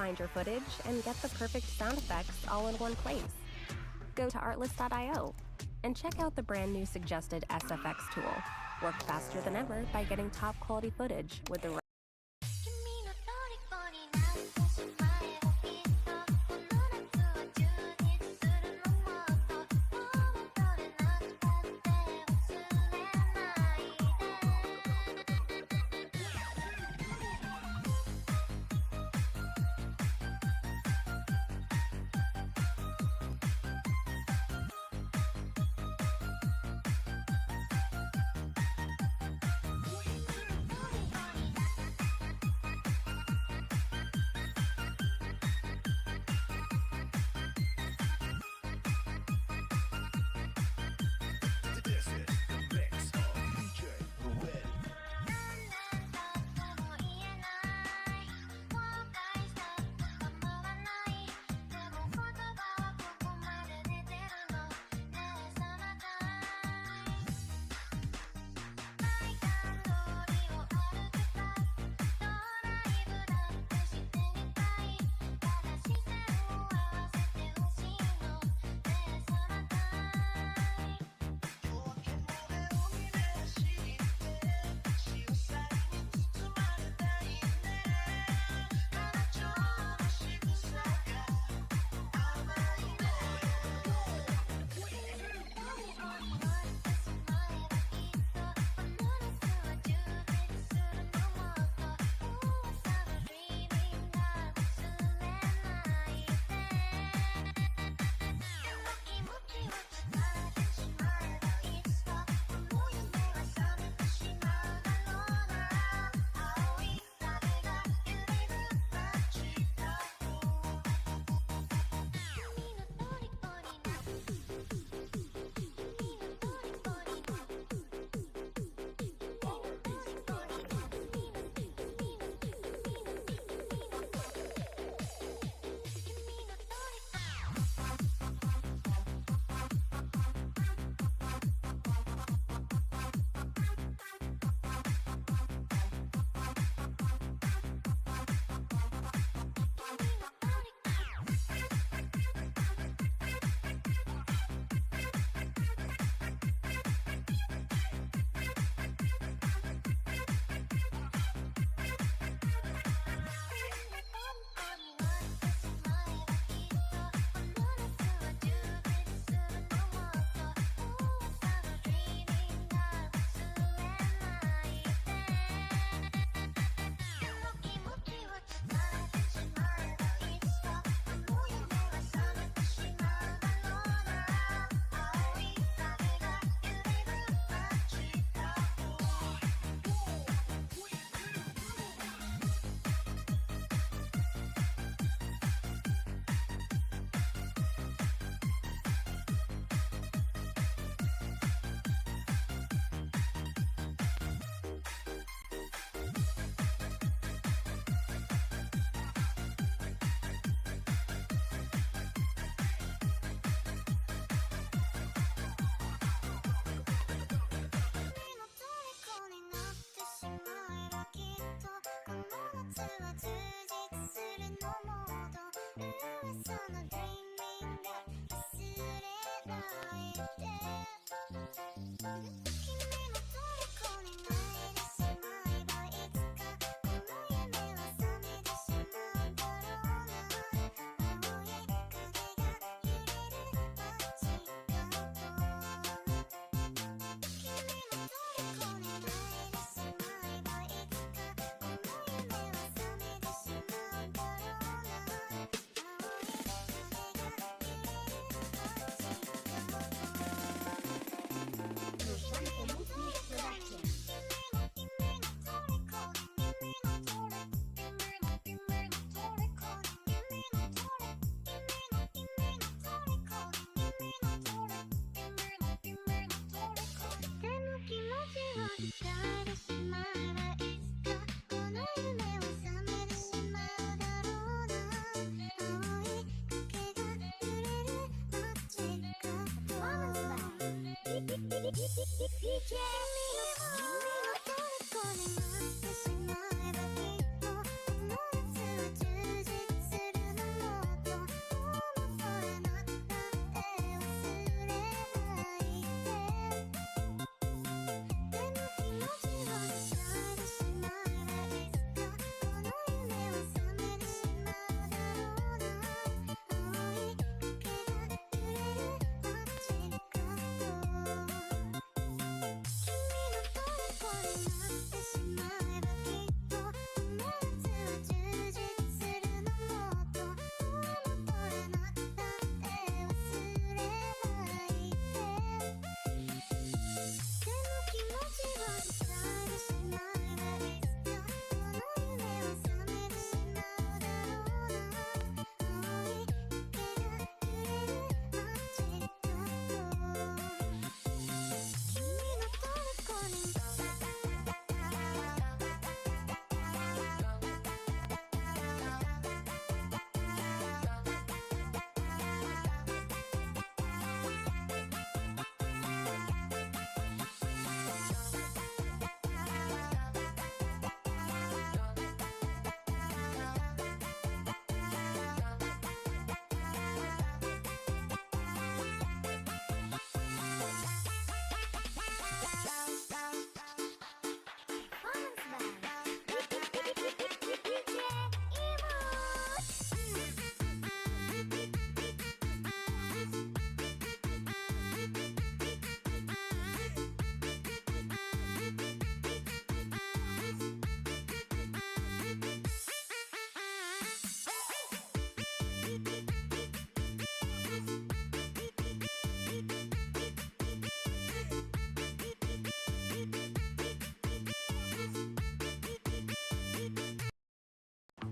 Find your footage and get the perfect sound effects all in one place. Go to artlist.io and check out the brand new suggested SFX tool. Work faster than ever by getting top quality footage with the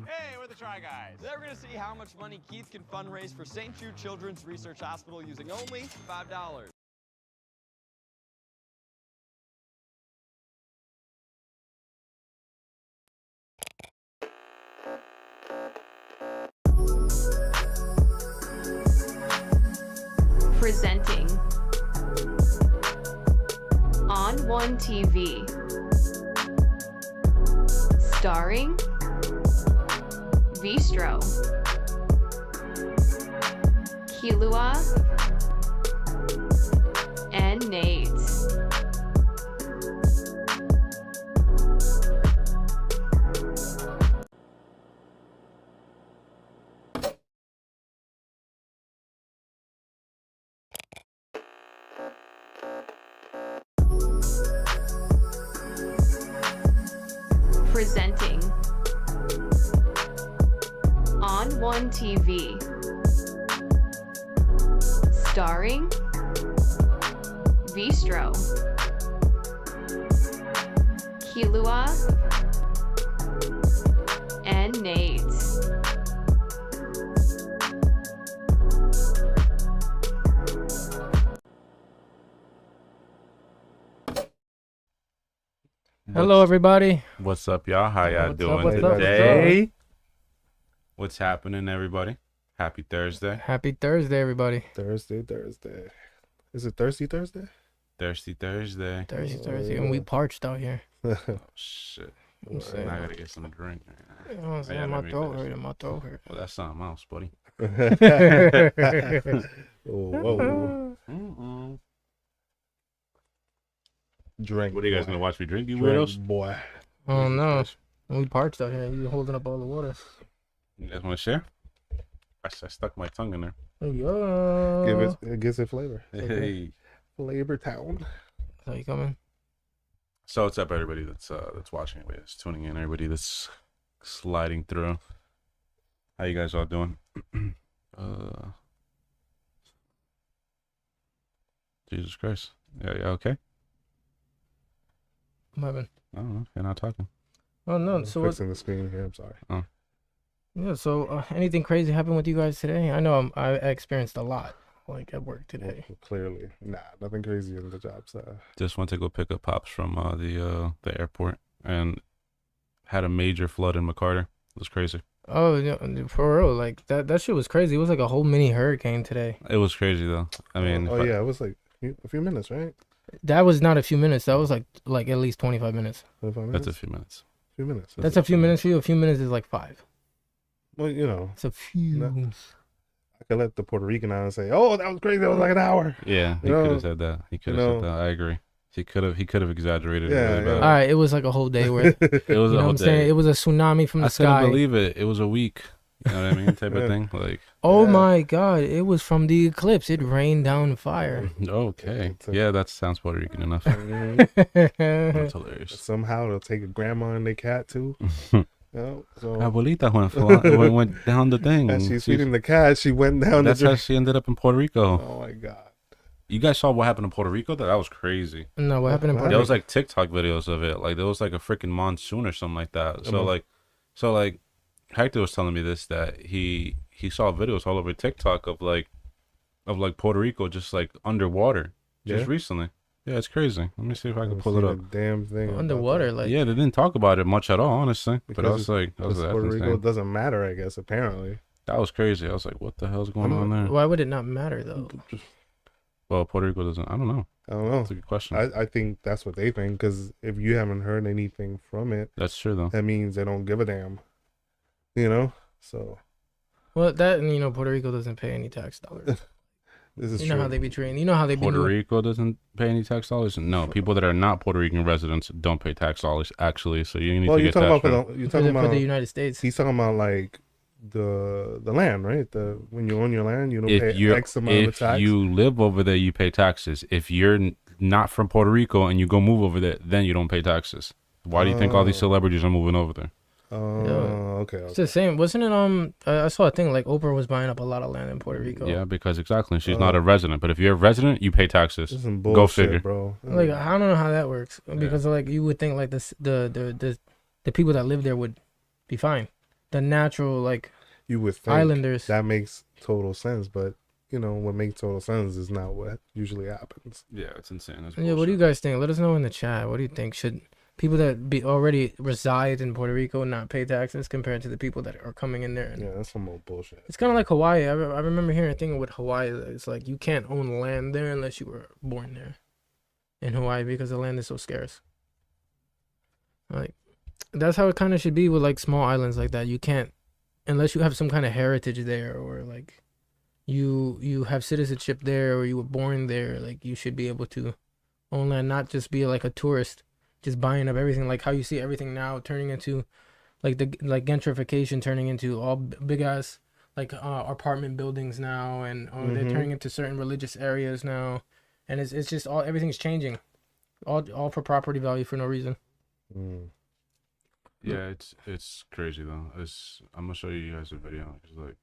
Hey, we're the Try Guys. Today we're going to see how much money Keith can fundraise for St. Jude Children's Research Hospital using only $5. Presenting On1 TV. Starring Vistro, Kilua, and Nades. Presenting On1 TV. Starring Vistro, Kilua, and Nades. Hello, everybody. What's up, y'all? How y'all doing what's up, today? What's happening, everybody? Happy Thursday. Happy Thursday, everybody. Thursday. Is it Thursday? Thirsty Thursday. Thursday, and we parched out here. Oh, shit. I'm saying. I gotta get some drink. You know what I'm saying? Yeah, My let me throat finish. hurt. My throat hurt. Well, that's something else, buddy. Whoa. Mm-mm. Drink. What are you guys boy. gonna watch me drink, you Drink, weirdos? boy. Oh no, we parched out here. You holding up all the water. You guys want to share? I stuck my tongue in there. Yo. It gives it flavor. Hey. Flavor Town. So you coming? So what's up, everybody that's watching, everybody that's tuning in, everybody that's sliding through. How you guys all doing? Jesus Christ. Yeah, okay? What happened? I don't know. You're not talking. Oh no. So what's, Fixing the screen here. I'm sorry. yeah. So anything crazy happened with you guys today? I know I experienced a lot like at work today. Well, clearly, nah, nothing crazy in the job side. Just went to go pick up pops from the airport and had a major flood in McCarter. It was crazy. Oh, yeah, for real, like that shit was crazy. It was like a whole mini hurricane today. It was crazy though. I mean, yeah, it was like a few minutes, right? That was not a few minutes. That was like at least 25 minutes. 25 minutes. that's a few minutes. few minutes. That's a few minutes for you. A few minutes is like 5. Well, you know, It's a few. No. I could let the Puerto Rican out and say, "Oh, that was crazy. That was like an hour." Yeah, he You know, could have said that. He could have said that. I agree. He could have exaggerated. Yeah, it really yeah. bad. All right, it was like a whole day worth. It was You know a what whole I'm saying? day. It was a tsunami from the I sky. couldn't believe it. It was a week. You know what I mean? Type of thing. Like, Oh Yeah. my God! It was from the eclipse. It rained down fire. okay, yeah, that sounds Puerto Rican enough. Mhm. That's hilarious. Somehow they'll take a grandma and their cat too. You know, so Abuelita went down the thing. as she's feeding the cat, she went down. That's the how she ended up in Puerto Rico. Oh my God! You guys saw what happened in Puerto Rico? That was crazy. No, what happened in Puerto There Rico? was like TikTok videos of it. Like there was like a freaking monsoon or something like that. So like Hector was telling me this, that he saw videos all over TikTok of like Puerto Rico just like underwater just recently. Yeah, it's crazy. Let me see if I can pull it up. Damn thing Underwater, like Yeah, they didn't talk about it much at all, honestly. But I Because was like, Puerto Rico doesn't matter, I guess. Apparently, that was crazy. I was like, what the hell's going on there? why would it not matter though? Well, Puerto Rico doesn't. I don't know. I don't know. That's a good question. I think that's what they think, because if you haven't heard anything from it, That's true though. that means they don't give a damn. You know, so Well, that and Puerto Rico doesn't pay any tax dollars. this is You true. know how they be trained. You know how they be. Puerto Rico doesn't pay any tax dollars. No, people that are not Puerto Rican residents don't pay tax dollars actually. So you need Well, to you're get talking that about straight. you're for talking the about United States. he's talking about like the land, right? When you own your land, you don't If pay you're X amount of if tax. you live over there, you pay taxes. If you're not from Puerto Rico and you go move over there, then you don't pay taxes. Why do you think all these celebrities are moving over there? Okay. It's the same, wasn't it? I saw a thing like Oprah was buying up a lot of land in Puerto Rico. Yeah, because exactly, she's not a resident. But if you're a resident, you pay taxes. This is some bullshit, Go figure. bro. Like I don't know how that works because like you would think like the people that live there would be fine. The natural like You would think islanders. that makes total sense, but what makes total sense is not what usually happens. Yeah, it's insane. That's Yeah, what do you guys think? Let us know in the chat. What do you think? Should people that already reside in Puerto Rico not pay taxes compared to the people that are coming in there? And Yeah, that's some old bullshit. it's kind of like Hawaii. I remember hearing a thing with Hawaii. It's like you can't own land there unless you were born there in Hawaii because the land is so scarce. Like that's how it kind of should be with like small islands like that. You can't unless you have some kind of heritage there or like you have citizenship there or you were born there. Like you should be able to own land, not just be like a tourist, just buying up everything. Like how you see everything now turning into like gentrification, turning into all big ass like apartment buildings now, and they're turning into certain religious areas now, and it's just everything's changing, all for property value for no reason. Yeah, it's crazy though. I'm gonna show you guys a video. It's like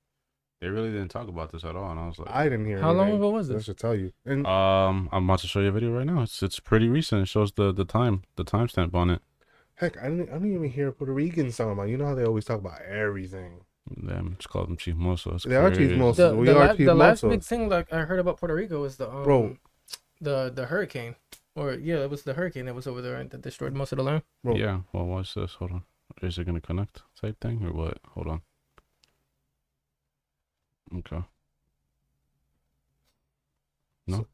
they really didn't talk about this at all, and I was like, I didn't hear. How long anything. ago was I this? should tell you. And I'm about to show you a video right now. It's pretty recent. It shows the timestamp on it. heck, I didn't even hear Puerto Ricans talking about. You know how they always talk about everything. Them just call them chismosos. They are Crazy. chismosos. We are The last chismosos. big thing like I heard about Puerto Rico was Bro. the hurricane, or it was the hurricane that was over there right, that destroyed most of the land. Bro. Yeah. Well, watch this. Hold on. Is it gonna connect type thing or what? Hold on. Okay. No.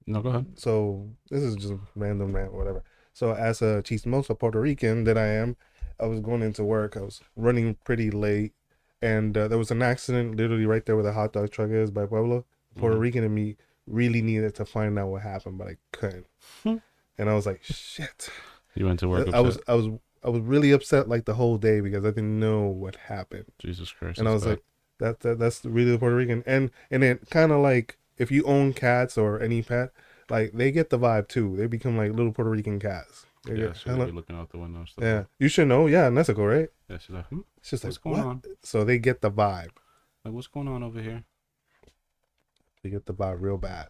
No, go ahead. So this is just random rant, whatever. So as a chismoso Puerto Rican that I am, I was going into work. I was running pretty late, and there was an accident literally right there where the hot dog truck is by Pueblo. Puerto Rican and me really needed to find out what happened, but I couldn't. And I was like, shit. You went to work. I was really upset like the whole day because I didn't know what happened. Jesus Christ. And I was like, that's really the Puerto Rican. And it kind of like if you own cats or any pet, like they get the vibe too. They become like little Puerto Rican cats. yeah, so they're looking out the window and stuff. Yeah, you should know. Yeah, Mexico, right? Yeah, she's like, It's just what's like going what? on? So they get the vibe. Like, what's going on over here? They get the vibe real bad.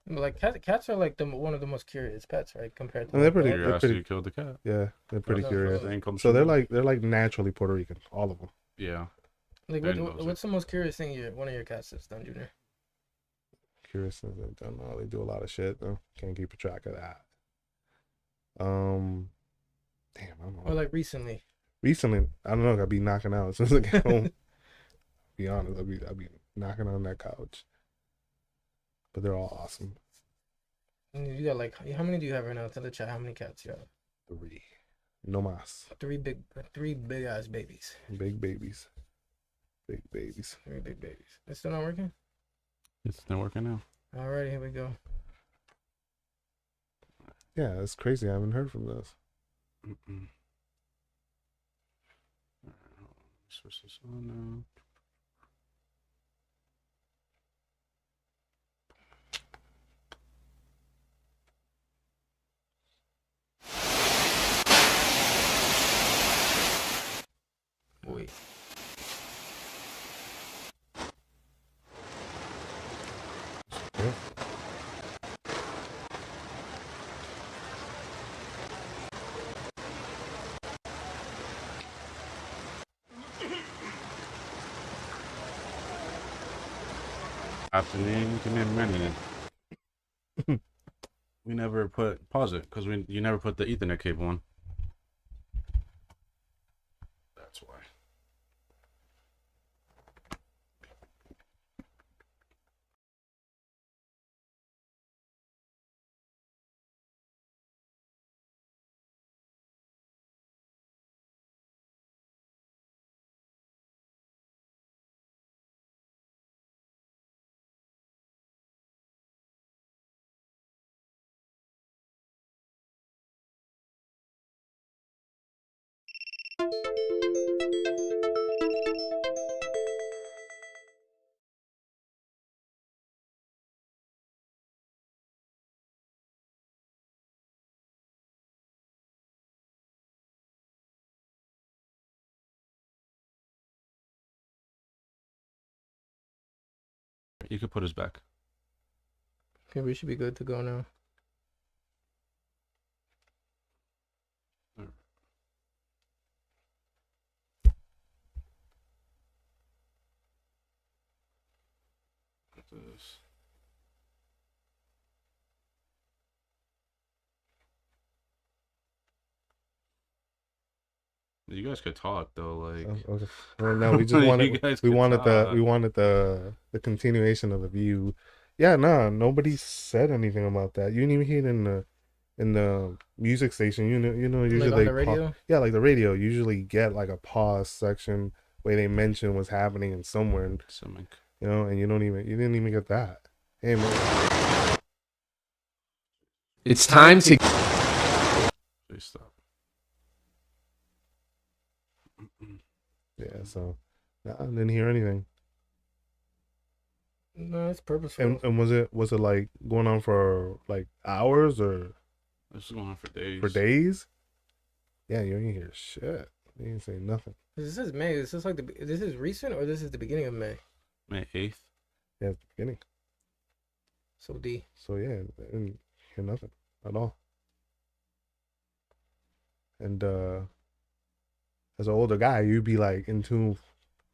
Like cats are like one of the most curious pets, right? Compared to And they're pretty. dogs. They're pretty. You killed the cat. Yeah, they're pretty no, curious. They ain't come So they're shooting. like naturally Puerto Rican, all of them. Yeah. Like Very nosy. what's the most curious thing one of your cats has done, Junior? accuracy. I don't know. They do a lot of shit though. Can't keep a track of that. Damn, I don't know. Or like recently. Recently, I don't know. I'll be knocking out as soon as I get home. Be honest, I'll be knocking on that couch. But they're all awesome. And you got like, how many do you have right now? Tell the chat how many cats you have. 3. No mas. Three big ass babies. Big babies. Big babies. 3 big babies. It's still not working? It's not working now. Alright, here we go. Yeah, it's crazy. I haven't heard from this. Mm-mm. Switch this on now. Wait. Yeah. Happening. Give me a minute. We never pause it because you never put the Ethernet cable on. That's why. You could put us back. Okay, we should be good to go now. This. You guys could talk though, like. Okay. Well, no, we just wanted we wanted the continuation of the view. Yeah, no, nobody said anything about that. You didn't even hear it in the music station. You know, usually Like on the radio? yeah, like the radio usually get like a pause section where they mention what's happening in somewhere, and, you know, and you didn't even get that. Hey man, It's time to. Please stop. yeah. So, nah, I didn't hear anything. No, it's purposeful. And was it like going on for like hours or? This is going on for days. For days? Yeah, you ain't hear shit. You ain't say nothing. This is May. This is like this is recent or this is the beginning of May? May 8th. Yeah, it's the beginning. So D. So yeah, I didn't hear nothing at all. And as an older guy, you'd be like in tune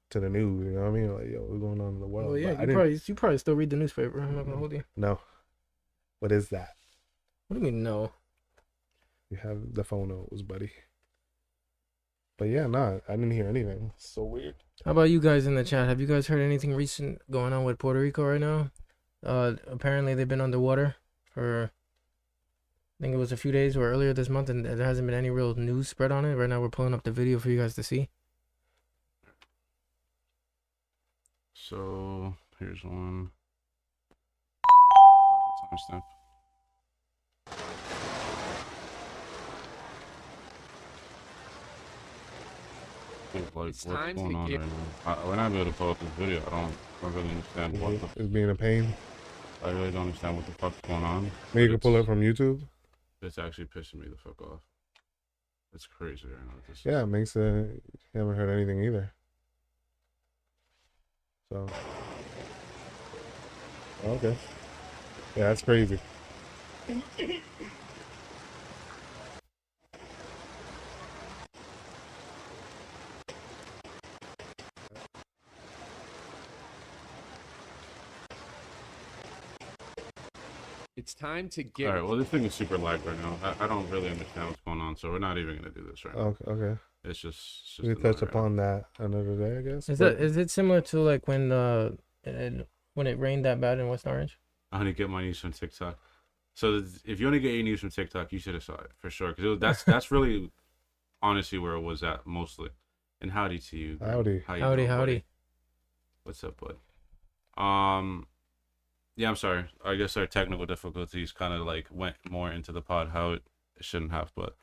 to the news. You know what I mean? Like, yo, what's going on in the world? Well, yeah, But you probably still read the newspaper. I'm not gonna hold you. No. What is that? What do you mean no? You have the phonos, buddy. But yeah, nah, I didn't hear anything. It's so weird. How about you guys in the chat? Have you guys heard anything recent going on with Puerto Rico right now? Apparently they've been underwater for, I think it was a few days or earlier this month, and there hasn't been any real news spread on it. Right now we're pulling up the video for you guys to see. So here's one. Timestamp. Like, what's going on right now? We're not able to pull up this video. I don't really understand what It's being a pain. I really don't understand what the fuck's going on. Maybe you can pull it from YouTube. It's actually pissing me the fuck off. It's crazy right now. Yeah, it makes you haven't heard anything either. So okay. Yeah, that's crazy. It's time to get. All right. Well, this thing is super lag right now. I don't really understand what's going on, so we're not even gonna do this right now. Okay. It's just We touch upon that another day, I guess. Is it similar to like when it rained that bad in West Orange? I only get my news from TikTok. So if you only get your news from TikTok, you should have saw it for sure. Because that's really honestly where it was at mostly. And howdy to you. Howdy. How you Howdy, doing, howdy. buddy? What's up, bud? Yeah, I'm sorry. I guess our technical difficulties kind of like went more into the pod how it shouldn't have, but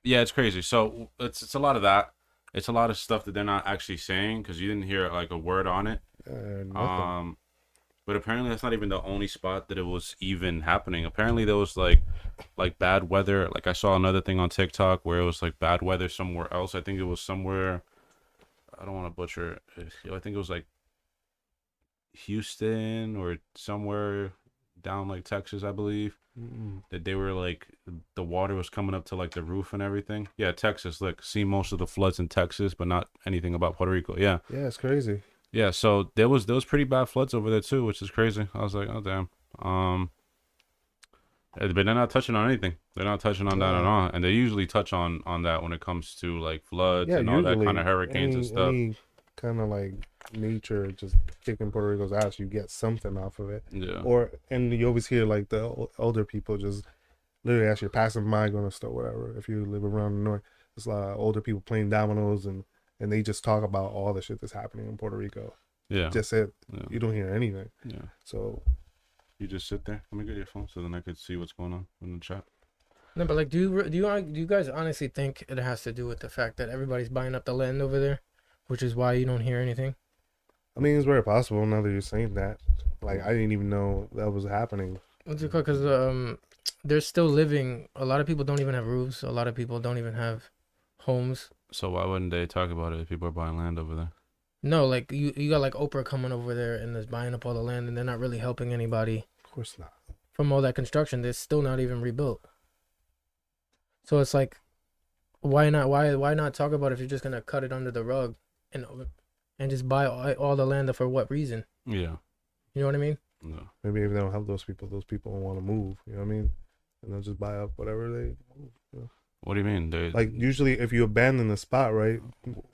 yeah, it's crazy. So it's a lot of that. It's a lot of stuff that they're not actually saying because you didn't hear like a word on it. Nothing. But apparently that's not even the only spot that it was even happening. Apparently there was like bad weather. Like I saw another thing on TikTok where it was like bad weather somewhere else. I think it was somewhere. I don't want to butcher it. I think it was like Houston or somewhere down like Texas, I believe. That they were like the water was coming up to like the roof and everything. Yeah, Texas. Like see most of the floods in Texas, but not anything about Puerto Rico. Yeah. Yeah, it's crazy. Yeah, so there was pretty bad floods over there too, which is crazy. I was like, oh damn. But they're not touching on anything. They're not touching on that at all, and they usually touch on that when it comes to like floods and all that kind of hurricanes and stuff. Any kind of like nature just kicking Puerto Rico's ass, you get something off of it. Yeah. And you always hear like the older people just literally as you're passing by going to store whatever. If you live around the north, there's a lot of older people playing dominoes and they just talk about all the shit that's happening in Puerto Rico. Yeah. Just it. Yeah. You don't hear anything. Yeah. So you just sit there. Let me get your phone so then I could see what's going on in the chat. No, but like, do you guys honestly think it has to do with the fact that everybody's buying up the land over there, which is why you don't hear anything? I mean, it's very possible now that you're saying that. Like, I didn't even know that was happening. What's it called? Because they're still living. A lot of people don't even have roofs. A lot of people don't even have homes. So why wouldn't they talk about it if people are buying land over there? No, like you got like Oprah coming over there and is buying up all the land, and they're not really helping anybody. Of course not. From all that construction, they're still not even rebuilt. So it's like, why not? Why not talk about it if you're just gonna cut it under the rug and just buy all the land for what reason? Yeah. You know what I mean? No. Maybe if they don't help those people don't want to move. You know what I mean? And they'll just buy up whatever they move. You know? What do you mean? Like usually, if you abandon the spot, right?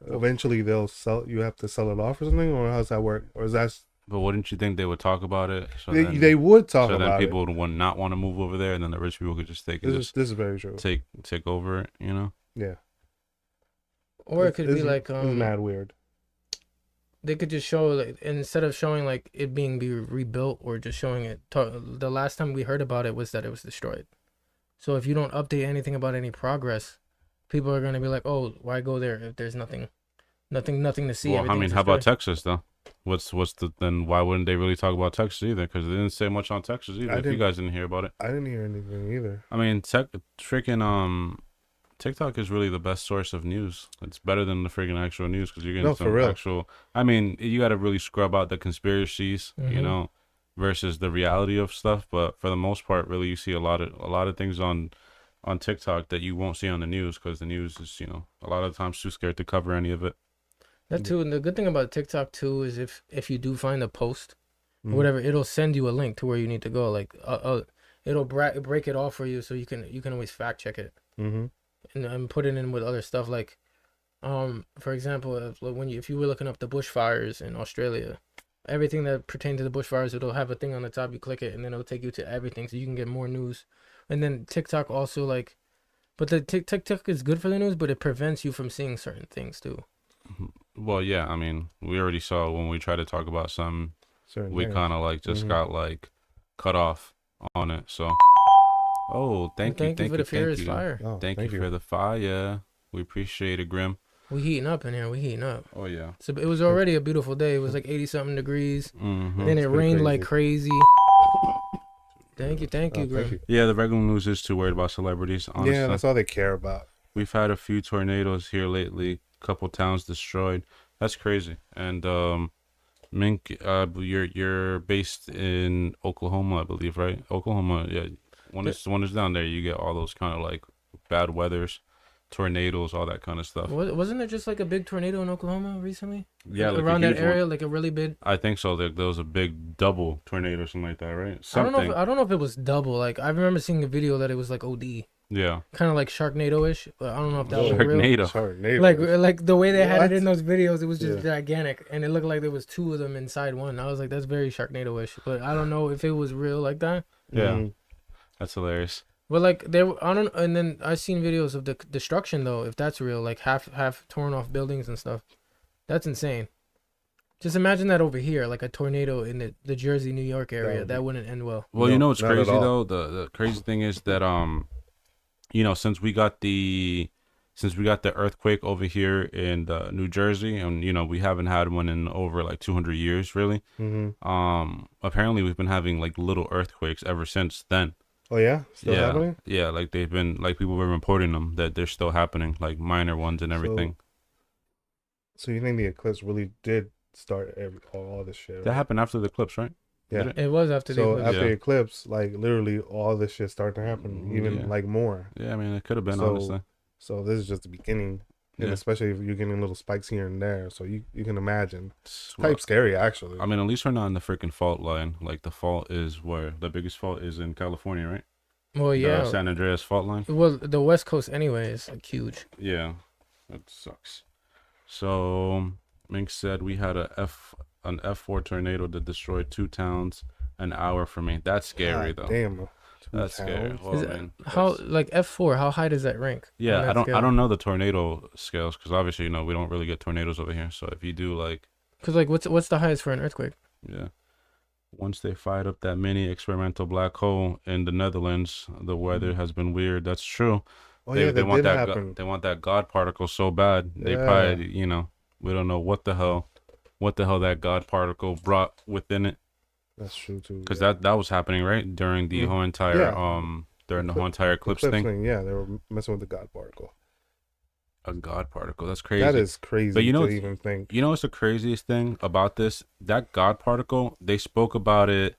Eventually, they'll sell. You have to sell it off or something, or how's that work? Or is that? But wouldn't you think they would talk about it? So They would talk about it. So then people would not want to move over there, and then the rich people could just take it. This is very true. Take over it, you know? Yeah. Or it could be like it's mad weird. They could just show like, instead of showing like it being rebuilt or just showing it. The last time we heard about it was that it was destroyed. So if you don't update anything about any progress, people are gonna be like, "Oh, why go there if there's nothing to see?" Well, I mean, how about Texas though? Then why wouldn't they really talk about Texas either? Because they didn't say much on Texas either. If you guys didn't hear about it, I didn't hear anything either. I mean, TikTok is really the best source of news. It's better than the freaking actual news because you're getting some actual. I mean, you got to really scrub out the conspiracies, you know, versus the reality of stuff. But for the most part, really, you see a lot of things on TikTok that you won't see on the news because the news is, you know, a lot of times too scared to cover any of it. That too, and the good thing about TikTok too is if you do find a post, or whatever, it'll send you a link to where you need to go. Like, it'll break it off for you, so you can always fact check it. And put it in with other stuff like, for example, if you were looking up the bushfires in Australia, everything that pertains to the bushfires, it'll have a thing on the top. You click it, and then it'll take you to everything, so you can get more news. And then TikTok also but the TikTok is good for the news, but it prevents you from seeing certain things too. Well, yeah, I mean, we already saw when we tried to talk about something, we kind of like just got like cut off on it. So, thank you for the furious fire. Oh, thank you for the fire. We appreciate it, Grim. We heating up in here. We heating up. Oh yeah. So it was already a beautiful day. It was like 80-something degrees. Then it rained crazy. like crazy. Thank you, Grim. Yeah, the regular news is too worried about celebrities. Honestly. Yeah, that's all they care about. We've had a few tornadoes here lately. Couple towns destroyed. That's crazy. And Mink, you're based in Oklahoma, I believe, right? Oklahoma, yeah. When it's down there, you get all those kind of like bad weathers tornadoes, all that kind of stuff. Wasn't there just like a big tornado in Oklahoma recently? Yeah, like around a that huge area, one. like a really big. I think so. There was a big double tornado or something like that, right? I don't Something. know. I don't know if it was double. Like I remember seeing a video that it was like OD, Yeah. kind of like Sharknado-ish. But I don't know if that was real. Sharknado. Sharknado. Like the way they had What? it in those videos, it was just Yeah. gigantic, and it looked like there was two of them inside one. I was like, that's very Sharknado-ish, but I don't know if it was real like that. Yeah. Mhm. That's hilarious. But like I don't. And then I seen videos of the destruction though. If that's real, like half torn off buildings and stuff, that's insane. Just imagine that over here, like a tornado in the Jersey, New York area. would That be- wouldn't end well. Well, No, you know what's not at crazy all. though? The crazy thing is that since we got the earthquake over here in New Jersey, and we haven't had one in over like 200 years, really. Mhm. Apparently we've been having like little earthquakes ever since then. Oh yeah, still yeah, happening. yeah, like they've been like people were reporting them that they're still happening, like minor ones and everything. So you think the eclipse really did start all this shit? That Right? happened after the eclipse, right? Yeah. Did it? It was after the So eclipse. after Yeah. the eclipse, like literally all this shit started to happen, even Yeah. like more. Yeah, I mean it could have been, So- honestly. So this is just the beginning, and Yeah. especially if you're getting little spikes here and there. So you can imagine. It's Well, type scary actually. I mean, at least we're not in the freaking fault line. Like the fault is where the biggest fault is in California, right? Well, yeah. The San Andreas fault line. Well, the West Coast anyway is like huge. Yeah, that sucks. So Mink said we had an F4 tornado that destroyed 2 towns an hour from me. That's scary God though. Damn. That's scary. towns. Well, Is I it- mean, How that's- like F4? How high does that rank? on Yeah, that I scale? don't know the tornado scales because obviously we don't really get tornadoes over here. So if you do like, Cause like what's the highest for an earthquake? yeah, once they fired up that mini experimental black hole in the Netherlands, the weather has been weird. That's true. Oh yeah, that want did that happen. they want that God particle so bad. They Yeah. probably we don't know what the hell that God particle brought within it, That's true too. because yeah. that was happening right during the Mm. whole entire Yeah. during the whole entire eclipse Eclipse thing. Yeah, they were messing with the God particle. A God particle. That's crazy. That is crazy But you know to what's- even think. You know what's the craziest thing about this? That God particle, they spoke about it.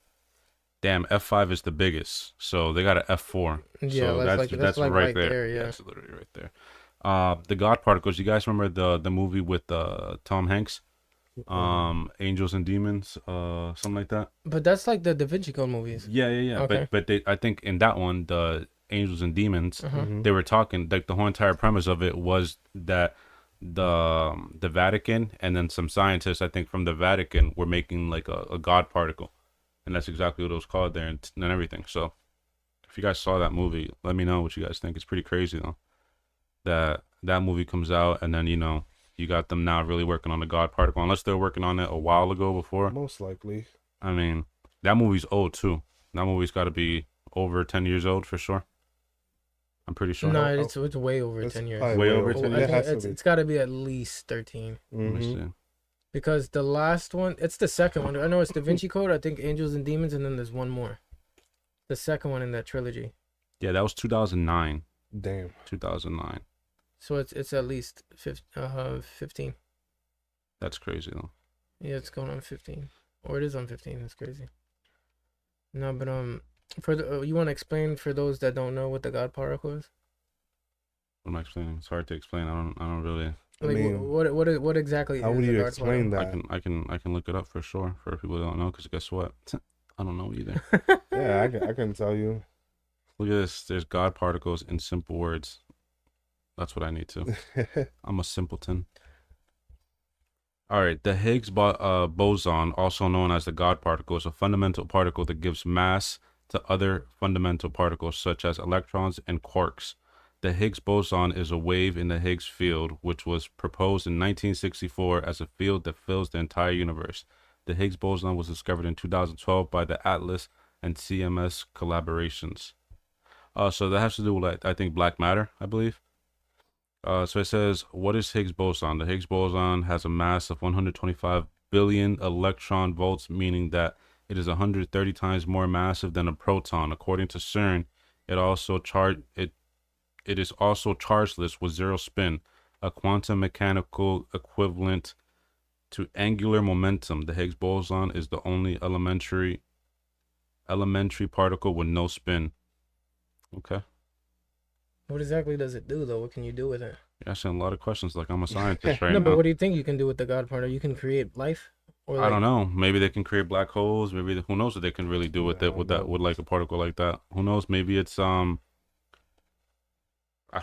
Damn, F5 is the biggest, so they got an F4. Yeah, so that's like right there. Yeah. That's literally right there. The God particles. You guys remember the movie with Tom Hanks, Angels and Demons, something like that. But that's like the Da Vinci Code movies. Yeah. Okay. But I think in that one, the Angels and Demons, Mhm. they were talking like the whole entire premise of it was that the Vatican and then some scientists, I think from the Vatican, were making like a God particle, and that's exactly what it was called there and everything. So if you guys saw that movie, let me know what you guys think. It's pretty crazy though that movie comes out, and then you got them now really working on the God particle, unless they were working on it a while ago before. Most likely. I mean, that movie's old too. That movie's got to be over 10 years old for sure. I'm pretty sure. No, it's way over It's 10 years. probably Way over Oh, 10 I years? think It has to be. it's got to be at least 13 Let me Mhm. see. because the last one, it's the second one. I know it's Da Vinci Code. I think Angels and Demons, and then there's one more. The second one in that trilogy. Yeah, that was 2009. Damn. 2009. So it's at least 15. That's crazy though. Yeah, it's going on 15, or it is on 15. That's crazy. No, but for you want to explain for those that don't know what the God particle is? What am I explaining? It's hard to explain. I don't really. I Like mean, what exactly? How is would the you God explain particle? that? I can look it up for sure for people that don't know. Because guess what? I don't know either. Yeah, I can tell you. Look at this. There's God particles in simple words. That's what I need to. I'm a simpleton. All right, the Higgs boson, also known as the God particle, is a fundamental particle that gives mass to other fundamental particles such as electrons and quarks. The Higgs boson is a wave in the Higgs field, which was proposed in 1964 as a field that fills the entire universe. The Higgs boson was discovered in 2012 by the Atlas and CMS collaborations. So that has to do with, like, I think, black matter, I believe. So it says, what is Higgs boson? The Higgs boson has a mass of 125 billion electron volts, meaning that it is 130 times more massive than a proton. According to CERN, it is also chargeless with zero spin, a quantum mechanical equivalent to angular momentum. The Higgs boson is the only elementary particle with no spin. Okay. What exactly does it do though? What can you do with it? You're asking a lot of questions like I'm a scientist right No, but now. what do you think you can do with the God particle? You can create life, or I don't know. Maybe they can create black holes. Maybe who knows what they can really do with I it, don't with know. that, with like a particle like that. Who knows? Maybe it's I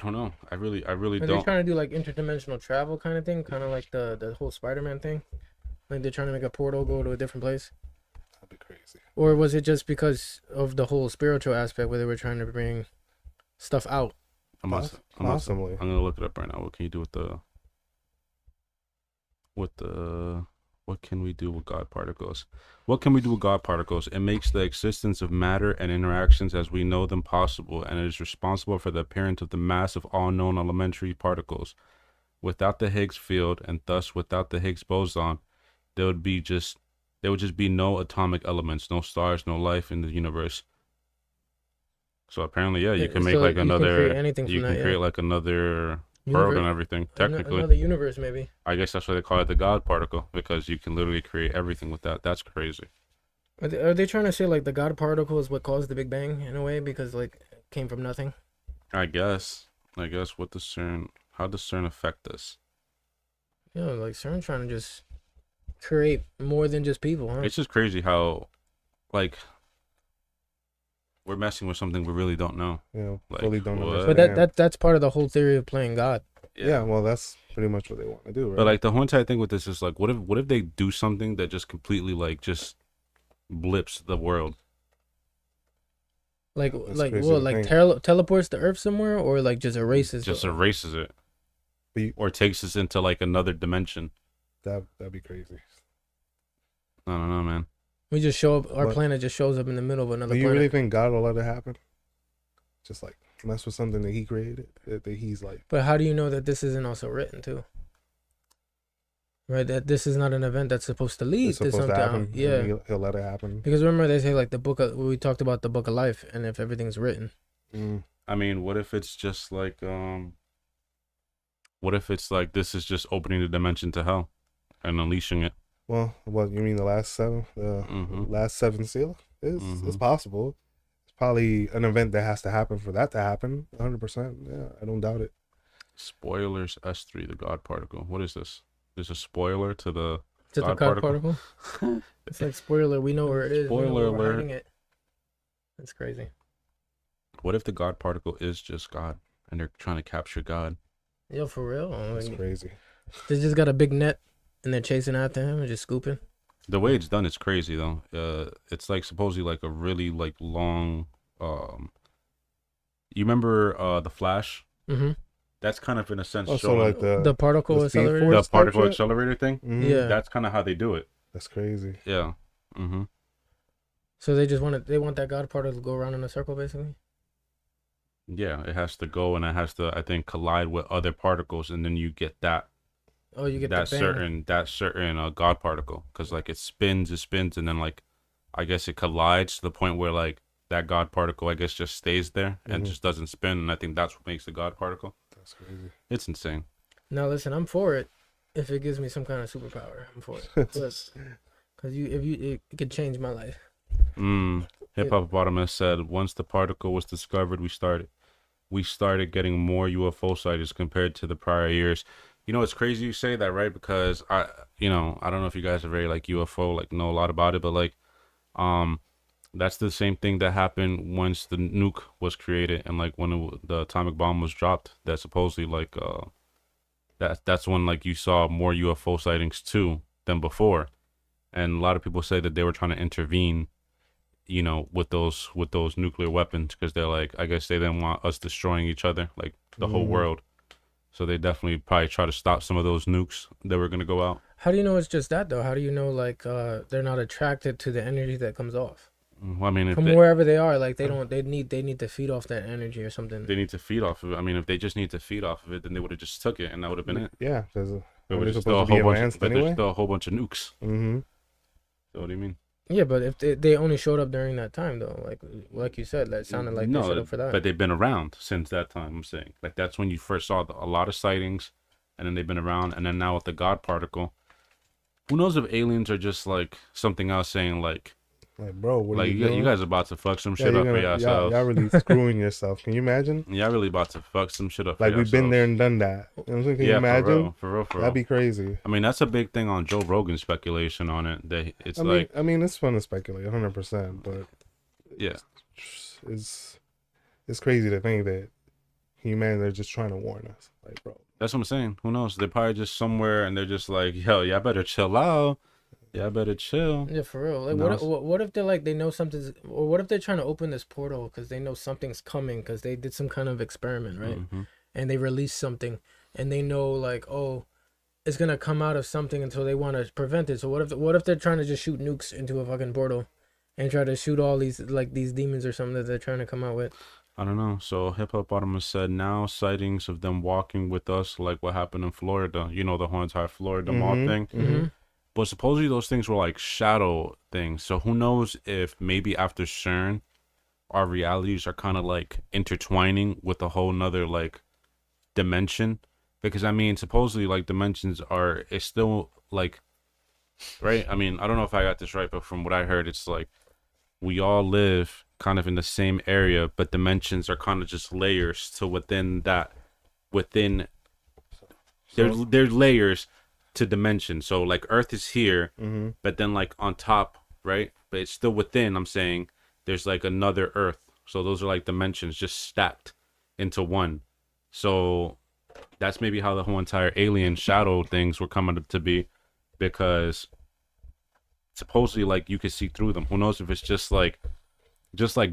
don't know. I really Are they don't. trying to do like interdimensional travel kind of thing, kind of like the whole Spider-Man thing? Like they're trying to make a portal go to a different place, That'd be crazy. or was it just because of the whole spiritual aspect where they were trying to bring stuff out? Possibly. I'm gonna look it up right now. What can you do what can we do with God particles? What can we do with God particles? It makes the existence of matter and interactions as we know them possible, and it is responsible for the appearance of the mass of all known elementary particles. Without the Higgs field, and thus without the Higgs boson, there would just be no atomic elements, no stars, no life in the universe. So apparently, yeah, you can make So like you can another. create anything You from can that, create yeah. like another world and everything. Technically, Another universe maybe. I guess that's why they call it the God particle, because you can literally create everything with that. That's crazy. Are they trying to say like the God particle is what caused the Big Bang in a way because like it came from nothing? I guess how does CERN affect us? Yeah, like CERN trying to just create more than just people, huh? It's just crazy how, like, we're messing with something we really don't know. Like, Fully don't what? understand. But that's part of the whole theory of playing God. Yeah, well, that's pretty much what they want to do, right? But like the whole entire thing with this is like, what if they do something that just completely like just blips the world? Like That's like crazy what? to Like think. teleports the Earth somewhere, or like just erases? Just the- erases it, or takes us into like another dimension. That'd be crazy. I don't know, man. We just show up. Our But- planet just shows up in the middle of another Do you planet. really think God will let it happen? Just like mess with something that He created, that He's like. But how do you know that this isn't also written too? Right, that this is not an event that's supposed to lead It's to supposed something. to happen. Yeah, And he'll let it happen. because remember they say like the book of, we talked about the book of life, and if everything's written, I mean, what if it's just like what if it's like this is just opening the dimension to hell and unleashing it? Well, what you mean the last seven? The last seven seal? It's possible. It's probably an event that has to happen for that to happen. 100%. Yeah, I don't doubt it. Spoilers S3, the God particle. What is this? There's a spoiler to the to the God particle. It's like spoiler. We know where it is. We know Spoiler where we're alert. hiding it. That's crazy. What if the God particle is just God and they're trying to capture God? Yo, for real? That's crazy. They just got a big net and they're chasing after him and just scooping. The way it's done is crazy though. It's like supposedly like a really like long. You remember the Flash? Mm-hmm. That's kind of in a sense Oh, so showing like The particle the Speed accelerator. Force the particle type shit? accelerator thing. Mhm. Yeah. That's kind of how they do it. That's crazy. Yeah. Mm-hmm. So they just want that God particle to go around in a circle, basically. Yeah, it has to go and it has to, I think, collide with other particles, and then you get that Oh, you get that the bang. certain God particle, because like it spins, and then like I guess it collides to the point where like that God particle, I guess, just stays there and just doesn't spin, and I think that's what makes the God particle. That's crazy. It's insane. Now listen, I'm for it. If it gives me some kind of superpower, I'm for it. Because it could change my life. Hip Hoppopotamus said, once the particle was discovered, we started getting more UFO sightings compared to the prior years. You know, it's crazy you say that, right? Because I don't know if you guys are very like UFO, like know a lot about it, but like, that's the same thing that happened once the nuke was created and like when the atomic bomb was dropped. That supposedly like, that's when like you saw more UFO sightings too than before, and a lot of people say that they were trying to intervene, you know, with those nuclear weapons, because they're like, I guess they didn't want us destroying each other, like the whole world. So they definitely probably try to stop some of those nukes that were gonna go out. How do you know it's just that though? How do you know like they're not attracted to the energy that comes off Well, I mean, if from they, wherever they are? Like they need to feed off that energy or something. they need to feed off of it. I mean, if they just need to feed off of it, then they would have just took it, and that would have been it. Yeah, because But they're there's still supposed a to be whole bunch. advanced But anyway. there's still a whole bunch of nukes. Mm-hmm. So what do you mean? Yeah, but if they only showed up during that time though, like you said, that sounded like they showed up for that. But they've been around since that time. I'm saying, like, that's when you first saw a lot of sightings, and then they've been around, and then now with the God particle, who knows if aliens are just like something else saying like, Like, bro, what are Like, you doing? you guys about to fuck some Yeah, shit you're up for gonna, yourselves. y'all really screwing yourself. Can you imagine? Y'all really about to fuck some shit up for Like, yourselves. we've been there and done that. You know what I'm saying? Can you Yeah, imagine? for real. That'd be crazy. I mean, that's a big thing on Joe Rogan's speculation on it. That it's I mean, it's fun to speculate, 100%, but yeah, it's crazy to think that humanity are just trying to warn us. Like, bro, that's what I'm saying. Who knows? They're probably just somewhere and they're just like, yo, y'all better chill out. Y'all better chill. Yeah, for real. Like, No, what if they're like they know something's, or what if they're trying to open this portal because they know something's coming because they did some kind of experiment, right? Mm-hmm. And they release something, and they know like, oh, it's gonna come out of something, and so they want to prevent it. So what if they're trying to just shoot nukes into a fucking portal, and try to shoot all these like these demons or something that they're trying to come out with? I don't know. So Hip Hop Bottomus said now sightings of them walking with us, like what happened in Florida. You know, the whole entire Florida mall thing. Mm-hmm. But supposedly those things were like shadow things. So who knows if maybe after CERN, our realities are kind of like intertwining with a whole nother like dimension. Because I mean, supposedly like dimensions are, it's still like, right? I mean, I don't know if I got this right, but from what I heard, it's like we all live kind of in the same area, but dimensions are kind of just layers to within that, within, there's layers to dimension. So like Earth is here, but then like on top, right? But it's still within, I'm saying, there's like another Earth. So those are like dimensions just stacked into one. So that's maybe how the whole entire alien shadow things were coming up to be, because supposedly like you could see through them. Who knows if it's just like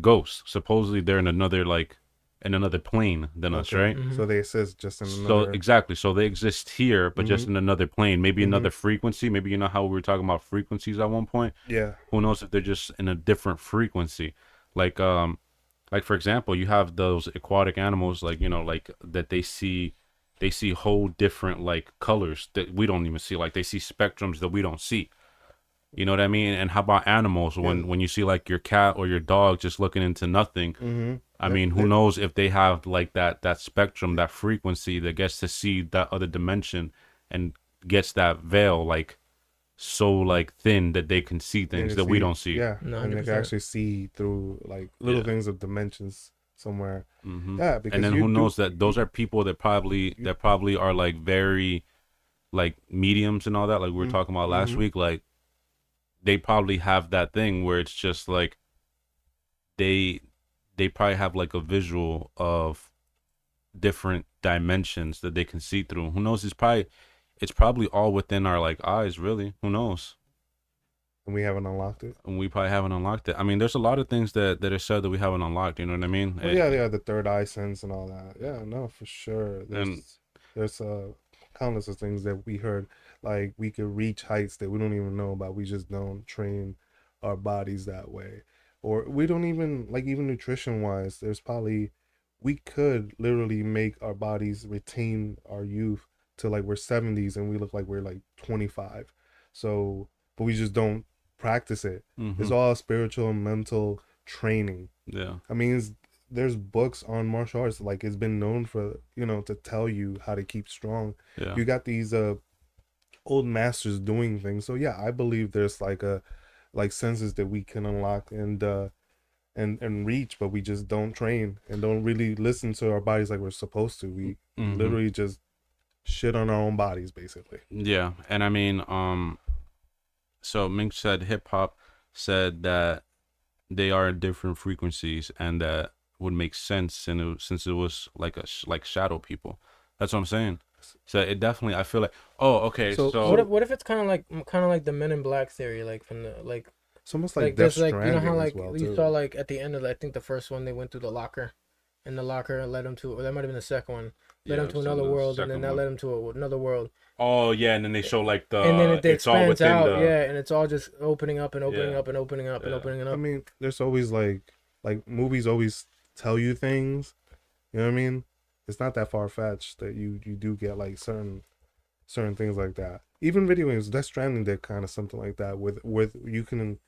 ghosts. Supposedly they're in another like in another plane than us, right? So they exist just in So another. exactly. So they exist here, but just in another plane, maybe another frequency. Maybe you know how we were talking about frequencies at one point. Yeah. Who knows if they're just in a different frequency? Like for example, you have those aquatic animals, like you know, like that they see whole different like colors that we don't even see. Like they see spectrums that we don't see. You know what I mean? And how about animals? When you see like your cat or your dog just looking into nothing, I mean, who knows if they have like that spectrum, that frequency that gets to see that other dimension and gets that veil like so like thin that they can see things that we don't see. Yeah, No, and they can 100%. actually see through like little things of dimensions somewhere. Yeah, because And then you who do- knows that those are people that probably are like very like mediums and all that, like we were talking about last week. Like they probably have that thing where it's just like they probably have like a visual of different dimensions that they can see through. Who knows? It's probably all within our like eyes, really. Who knows? and we haven't unlocked it. And we probably haven't unlocked it. I mean, there's a lot of things that are said that we haven't unlocked. You know what I mean? Well, yeah, the third eye sense and all that. Yeah, no, for sure. And- There's countless of things that we heard, like we could reach heights that we don't even know about. We just don't train our bodies that way, or we don't even like even nutrition wise. There's probably we could literally make our bodies retain our youth to like we're 70s and we look like we're like 25. So, but we just don't practice it. It's all spiritual and mental training. Yeah. I mean, there's books on martial arts, like it's been known for, you know, to tell you how to keep strong. Yeah. You got these old masters doing things. So yeah, I believe there's like senses that we can unlock and reach, but we just don't train and don't really listen to our bodies like we're supposed to. We literally just shit on our own bodies, basically. Yeah, and I mean, so Mink said hip hop said that they are in different frequencies, and that would make sense, and since it was like like shadow people. That's what I'm saying. So it definitely, I feel like, oh, okay, so What if it's kind of like the Men in Black theory, like from the like It's almost like Death there's like Stranding you know how like as well, you too. saw like at the end of I think the first one they went through the locker, and the locker led them to, or that might have been the second one, led Yeah, them to so another the world, and second then that one. led them to another world, oh yeah, and then they show like the and then it it's all expands within out, the yeah, and it's all just opening up and opening Yeah. up and opening up and Yeah. opening I up. mean, there's always like movies always tell you things. You know what I mean? It's not that far fetched that you do get like certain things like that. Even video games, Death Stranding did kind of something like that with you can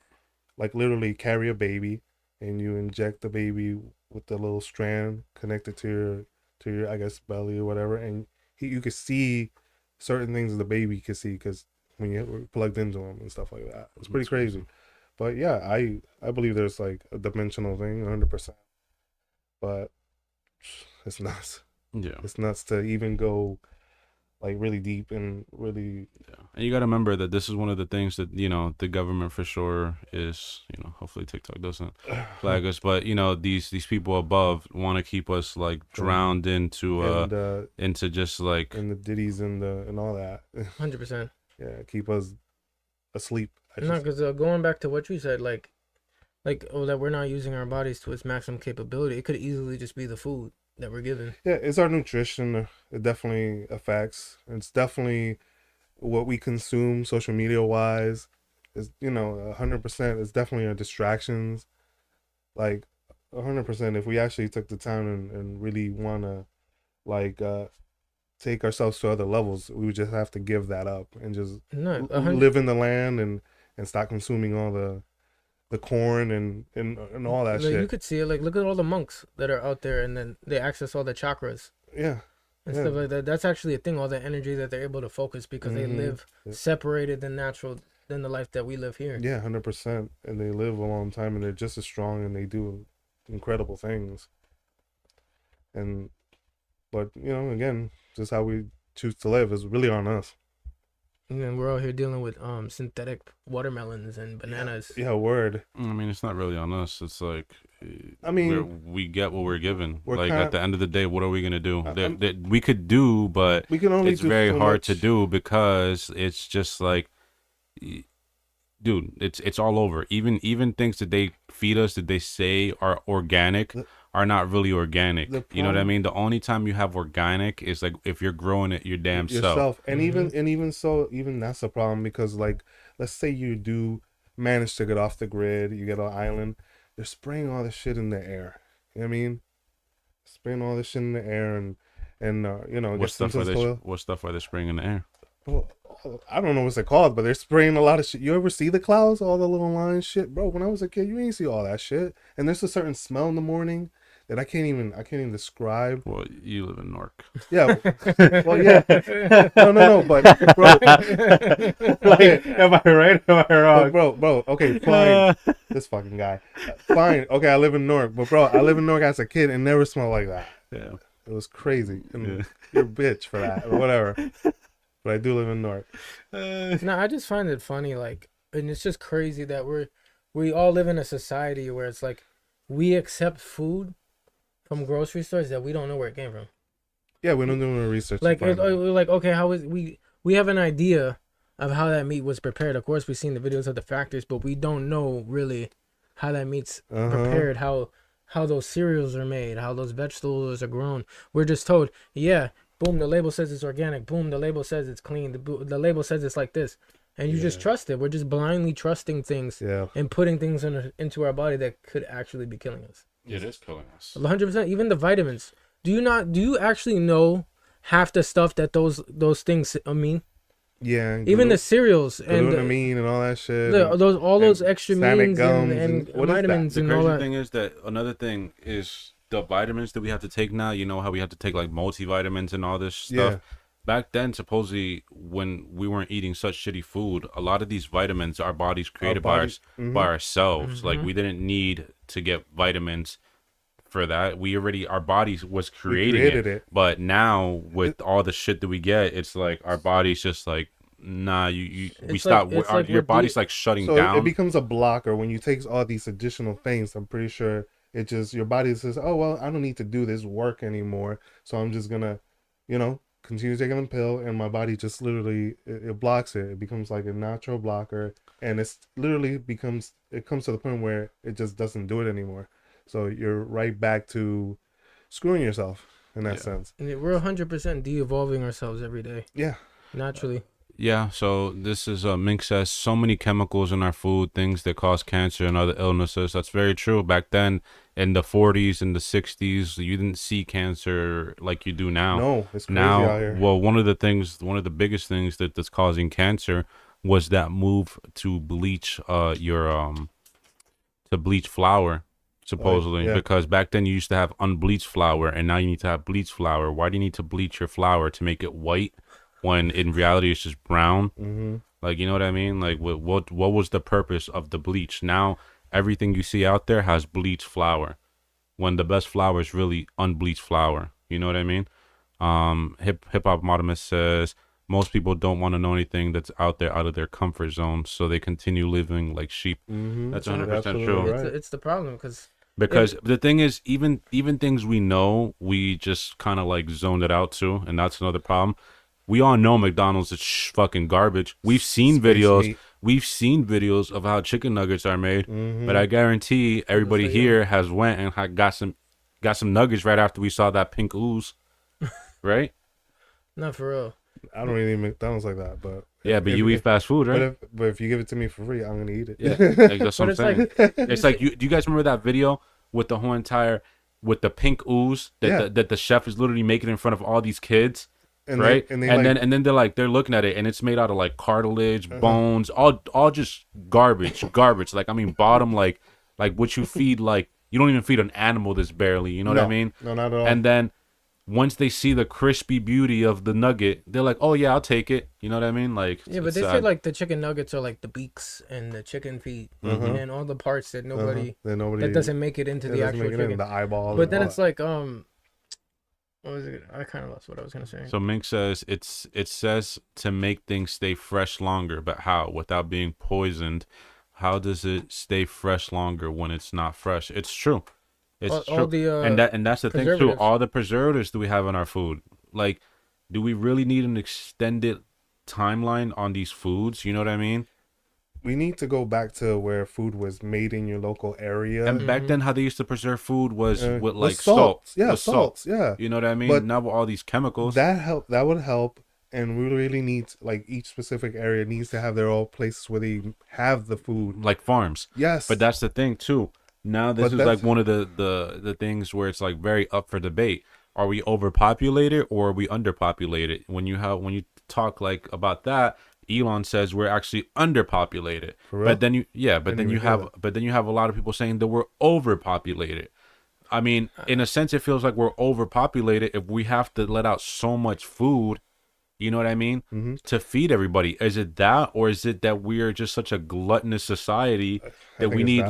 like literally carry a baby and you inject the baby with the little strand connected to your I guess belly or whatever, and you could see certain things the baby could see because when you were plugged into him and stuff like that. It's pretty crazy. But yeah, I believe there's like a dimensional thing, 100%. But it's nuts. Yeah. It's nuts to even go like really deep and really. Yeah. And you got to remember that this is one of the things that, you know, the government for sure is, you know, hopefully TikTok doesn't flag us, but you know, these people above want to keep us like drowned into just like and the ditties and all that. 100%. Yeah, keep us asleep. No, because going back to what you said, like that we're not using our bodies to its maximum capability. It could easily just be the food that we're given. Yeah, it's our nutrition. It definitely affects. It's definitely what we consume social media wise. Is 100%. It's definitely our distractions. Like 100%. If we actually took the time and really want to like take ourselves to other levels, we would just have to give that up and just live in the land and stop consuming all the corn and all that shit. You could see it. Like, look at all the monks that are out there, and then they access all the chakras. Yeah. And stuff like that. That's actually a thing. All the energy that they're able to focus because they live separated than the life that we live here. Yeah, 100%. And they live a long time, and they're just as strong, and they do incredible things. But again, just how we choose to live is really on us. And then we're out here dealing with synthetic watermelons and bananas. Yeah, word. I mean, it's not really on us. It's like, I mean, we get what we're given. We're like at the end of the day, what are we gonna do? We could do, but we can only it's do very so hard much. to do because it's just like, dude, it's all over. Even things that they feed us that they say are organic are not really organic. You know what I mean? The only time you have organic is like if you're growing it your damn self. And even that's a problem because like let's say you do manage to get off the grid, you get on an island, they're spraying all this shit in the air. You know what I mean? Spraying all this shit in the air and what stuff are they spraying in the air? Well, I don't know what's it called, but they're spraying a lot of shit. You ever see the clouds, all the little lines shit? Bro, when I was a kid, you ain't see all that shit. And there's a certain smell in the morning that I can't even describe. Well, you live in Newark. Yeah. Well, yeah. No, but bro, like, am I right? Am I wrong? Bro, okay, fine. This fucking guy. Fine. Okay, I live in Newark, but bro, I live in Newark as a kid and never smelled like that. Yeah. It was crazy. And you're a bitch for that or whatever. But I do live in Newark. No, I just find it funny, like, and it's just crazy that we all live in a society where it's like we accept food from grocery stores that we don't know where it came from. Yeah, we don't do no research. Like, okay, how is we have an idea of how that meat was prepared. Of course, we've seen the videos of the factories, but we don't know really how that meat's prepared, how those cereals are made, how those vegetables are grown. We're just told, yeah, boom, the label says it's organic. Boom, the label says it's clean. The label says it's like this. And you just trust it. We're just blindly trusting things and putting things into our body that could actually be killing us. It is killing us. 100%. Even the vitamins. Do you actually know half the stuff that those things mean? Yeah. Even the cereals and glutamine and all that shit. Those extra means and vitamins and all that. The crazy thing is that another thing is the vitamins that we have to take now. You know how we have to take like multivitamins and all this stuff. Yeah. Back then, supposedly, when we weren't eating such shitty food, a lot of these vitamins our bodies created by ourselves. Mm-hmm. Like we didn't need to get vitamins for that. Our bodies was creating it. But now with all the shit that we get, it's like our body's just like, nah, we stop. Your body's like shutting down. It becomes a blocker when you take all these additional things. I'm pretty sure it just your body says, oh well, I don't need to do this work anymore, so I'm just gonna, continue taking the pill, and my body just literally it blocks it. It becomes like a natural blocker, and it comes to the point where it just doesn't do it anymore. So you're right back to screwing yourself in that sense. And we're 100% de-evolving ourselves every day. Yeah, naturally. Yeah, so this is Mink says so many chemicals in our food, things that cause cancer and other illnesses. That's very true. Back then, in the 40s and the 60s, you didn't see cancer like you do now. No, it's crazy out here. Well, one of the biggest things that's causing cancer was that move to bleach to bleach flour, supposedly, because back then you used to have unbleached flour, and now you need to have bleached flour. Why do you need to bleach your flour to make it white? When in reality it's just brown. Mm-hmm. Like, you know what I mean? Like, what was the purpose of the bleach? Now everything you see out there has bleached flour, when the best flour is really unbleached flour. You know what I mean? Hip Hop Modemus says most people don't want to know anything that's out there out of their comfort zone, so they continue living like sheep. That's 100% true. Right. It's the problem because The thing is, even things we know, we just kind of like zoned it out too, and that's another problem. We all know McDonald's is fucking garbage. We've seen videos. meat. We've seen videos of how chicken nuggets are made, but I guarantee everybody here has went and got some nuggets right after we saw that pink ooze, right? not for real. I don't really eat McDonald's like that, but Yeah, but you eat fast food, right? but if you give it to me for free, I'm gonna eat it. Yeah, like, that's what I'm But saying. it's It's like, do you guys remember that video with the whole entire, with the pink ooze that the chef is literally making in front of all these kids, right? And then they're looking at it, and it's made out of like cartilage, bones, all just garbage. Like, I mean, bottom, like what you feed, like you don't even feed an animal this barely. You know what I mean? No, not at all. And then once they see the crispy beauty of the nugget, they're like, "Oh yeah, I'll take it." You know what I mean? Like, Yeah, but they say like the chicken nuggets are like the beaks and the chicken feet and all the parts that nobody that doesn't make it into the actual chicken. The eyeball. But then it's like what was it? I kind of lost what I was gonna say. So Mink says it says to make things stay fresh longer, but how? Without being poisoned. How does it stay fresh longer when it's not fresh? It's true. It's true. All the, and that's the thing too. All the preservatives do we have in our food? Like, do we really need an extended timeline on these foods? You know what I mean? We need to go back to where food was made in your local area. And back then, how they used to preserve food was with like salts. salt. Yeah, With salts. Yeah. You know what I mean? But now with all these chemicals. That would help, and we really need, like, each specific area needs to have their own places where they have the food. Like farms. Yes. But that's the thing too. Now this is like one of the things where it's like very up for debate. Are we overpopulated or are we underpopulated? When you talk like about that, Elon says we're actually underpopulated. But then you have a lot of people saying that we're overpopulated. I mean, in a sense, it feels like we're overpopulated if we have to let out so much food. You know what I mean? To feed everybody. Is it that, or is it that we are just such a gluttonous society that we need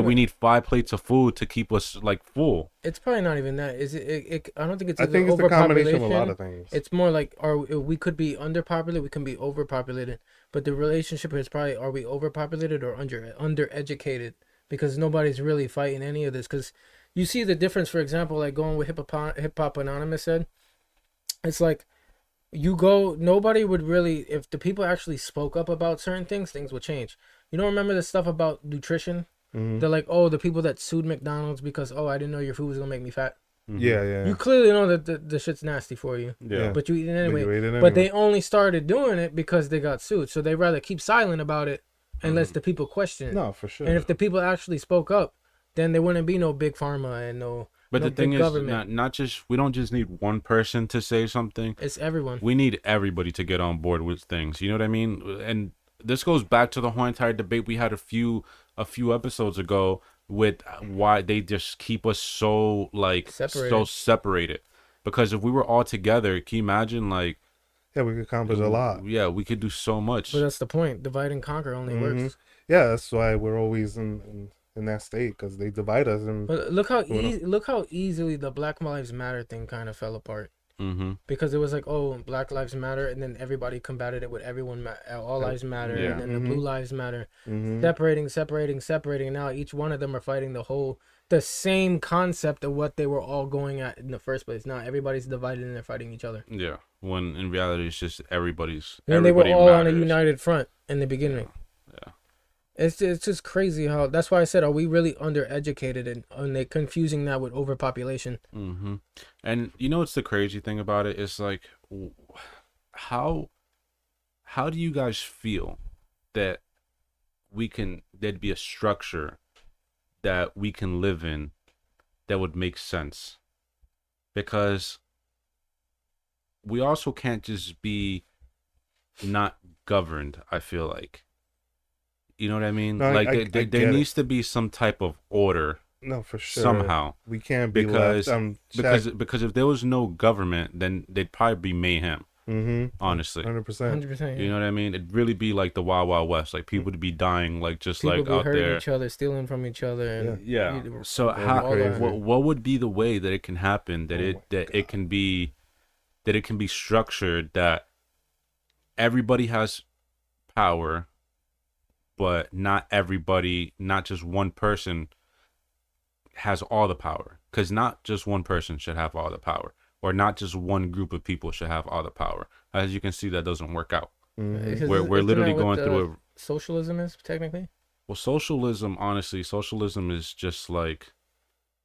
we need 5 plates of food to keep us like full? It's probably not even that. Is it? I don't think it's. I think it's the combination of a lot of things. It's more like we could be underpopulated, we can be overpopulated, but the relationship is probably, are we overpopulated or undereducated? Because nobody's really fighting any of this. Because you see the difference. For example, like going with Hip Hop Anonymous said, it's like. Nobody would really, if the people actually spoke up about certain things would change. You don't remember the stuff about nutrition? They're like, oh, the people that sued McDonald's because, I didn't know your food was gonna make me fat. Yeah. You clearly know that the shit's nasty for you. Yeah. But you eat it anyway. But they only started doing it because they got sued. So they rather keep silent about it unless the people question it. No, for sure. And if the people actually spoke up, then there wouldn't be no big pharma and no. But no the thing big is, government. not just, we don't just need one person to say something. It's everyone. We need everybody to get on board with things. You know what I mean? And this goes back to the whole entire debate we had a few episodes ago with why they just keep us so like so separated. Because if we were all together, can you imagine like? Yeah, we could accomplish a lot. Yeah, we could do so much. But that's the point. Divide and conquer only works. Yeah, that's why we're always in that state, because they divide us. And but look how easily the Black Lives Matter thing kind of fell apart. Because it was like, oh, Black Lives Matter, and then everybody combated it with all lives matter, and then the Blue Lives Matter, separating. And now each one of them are fighting the same concept of what they were all going at in the first place. Now everybody's divided and they're fighting each other. Yeah, when in reality it's just everybody's. And they were all on a united front in the beginning. Yeah. It's just crazy how. That's why I said, are we really undereducated, and they confusing that with overpopulation? And you know what's the crazy thing about it? It's like, how do you guys feel that there'd be a structure that we can live in that would make sense? Because we also can't just be not governed, I feel like. You know what I mean? No, like there needs to be some type of order. No, for sure. Somehow. We can't be because if there was no government, then they'd probably be mayhem. Honestly, 100%. 100%. you know what I mean? It'd really be like the Wild Wild West. Like people would be dying, like just People like be out hurting there. each other, stealing from each other, and Yeah. you- So That'd how? be crazy. What would be the way that it can happen? That Oh my it can be, that it can be structured that everybody has power, but not everybody, not just one person has all the power. Because not just one person should have all the power, or not just one group of people should have all the power. As you can see, that doesn't work out. Because We're isn't literally that what, going through a socialism is technically. well, socialism, honestly, socialism is just like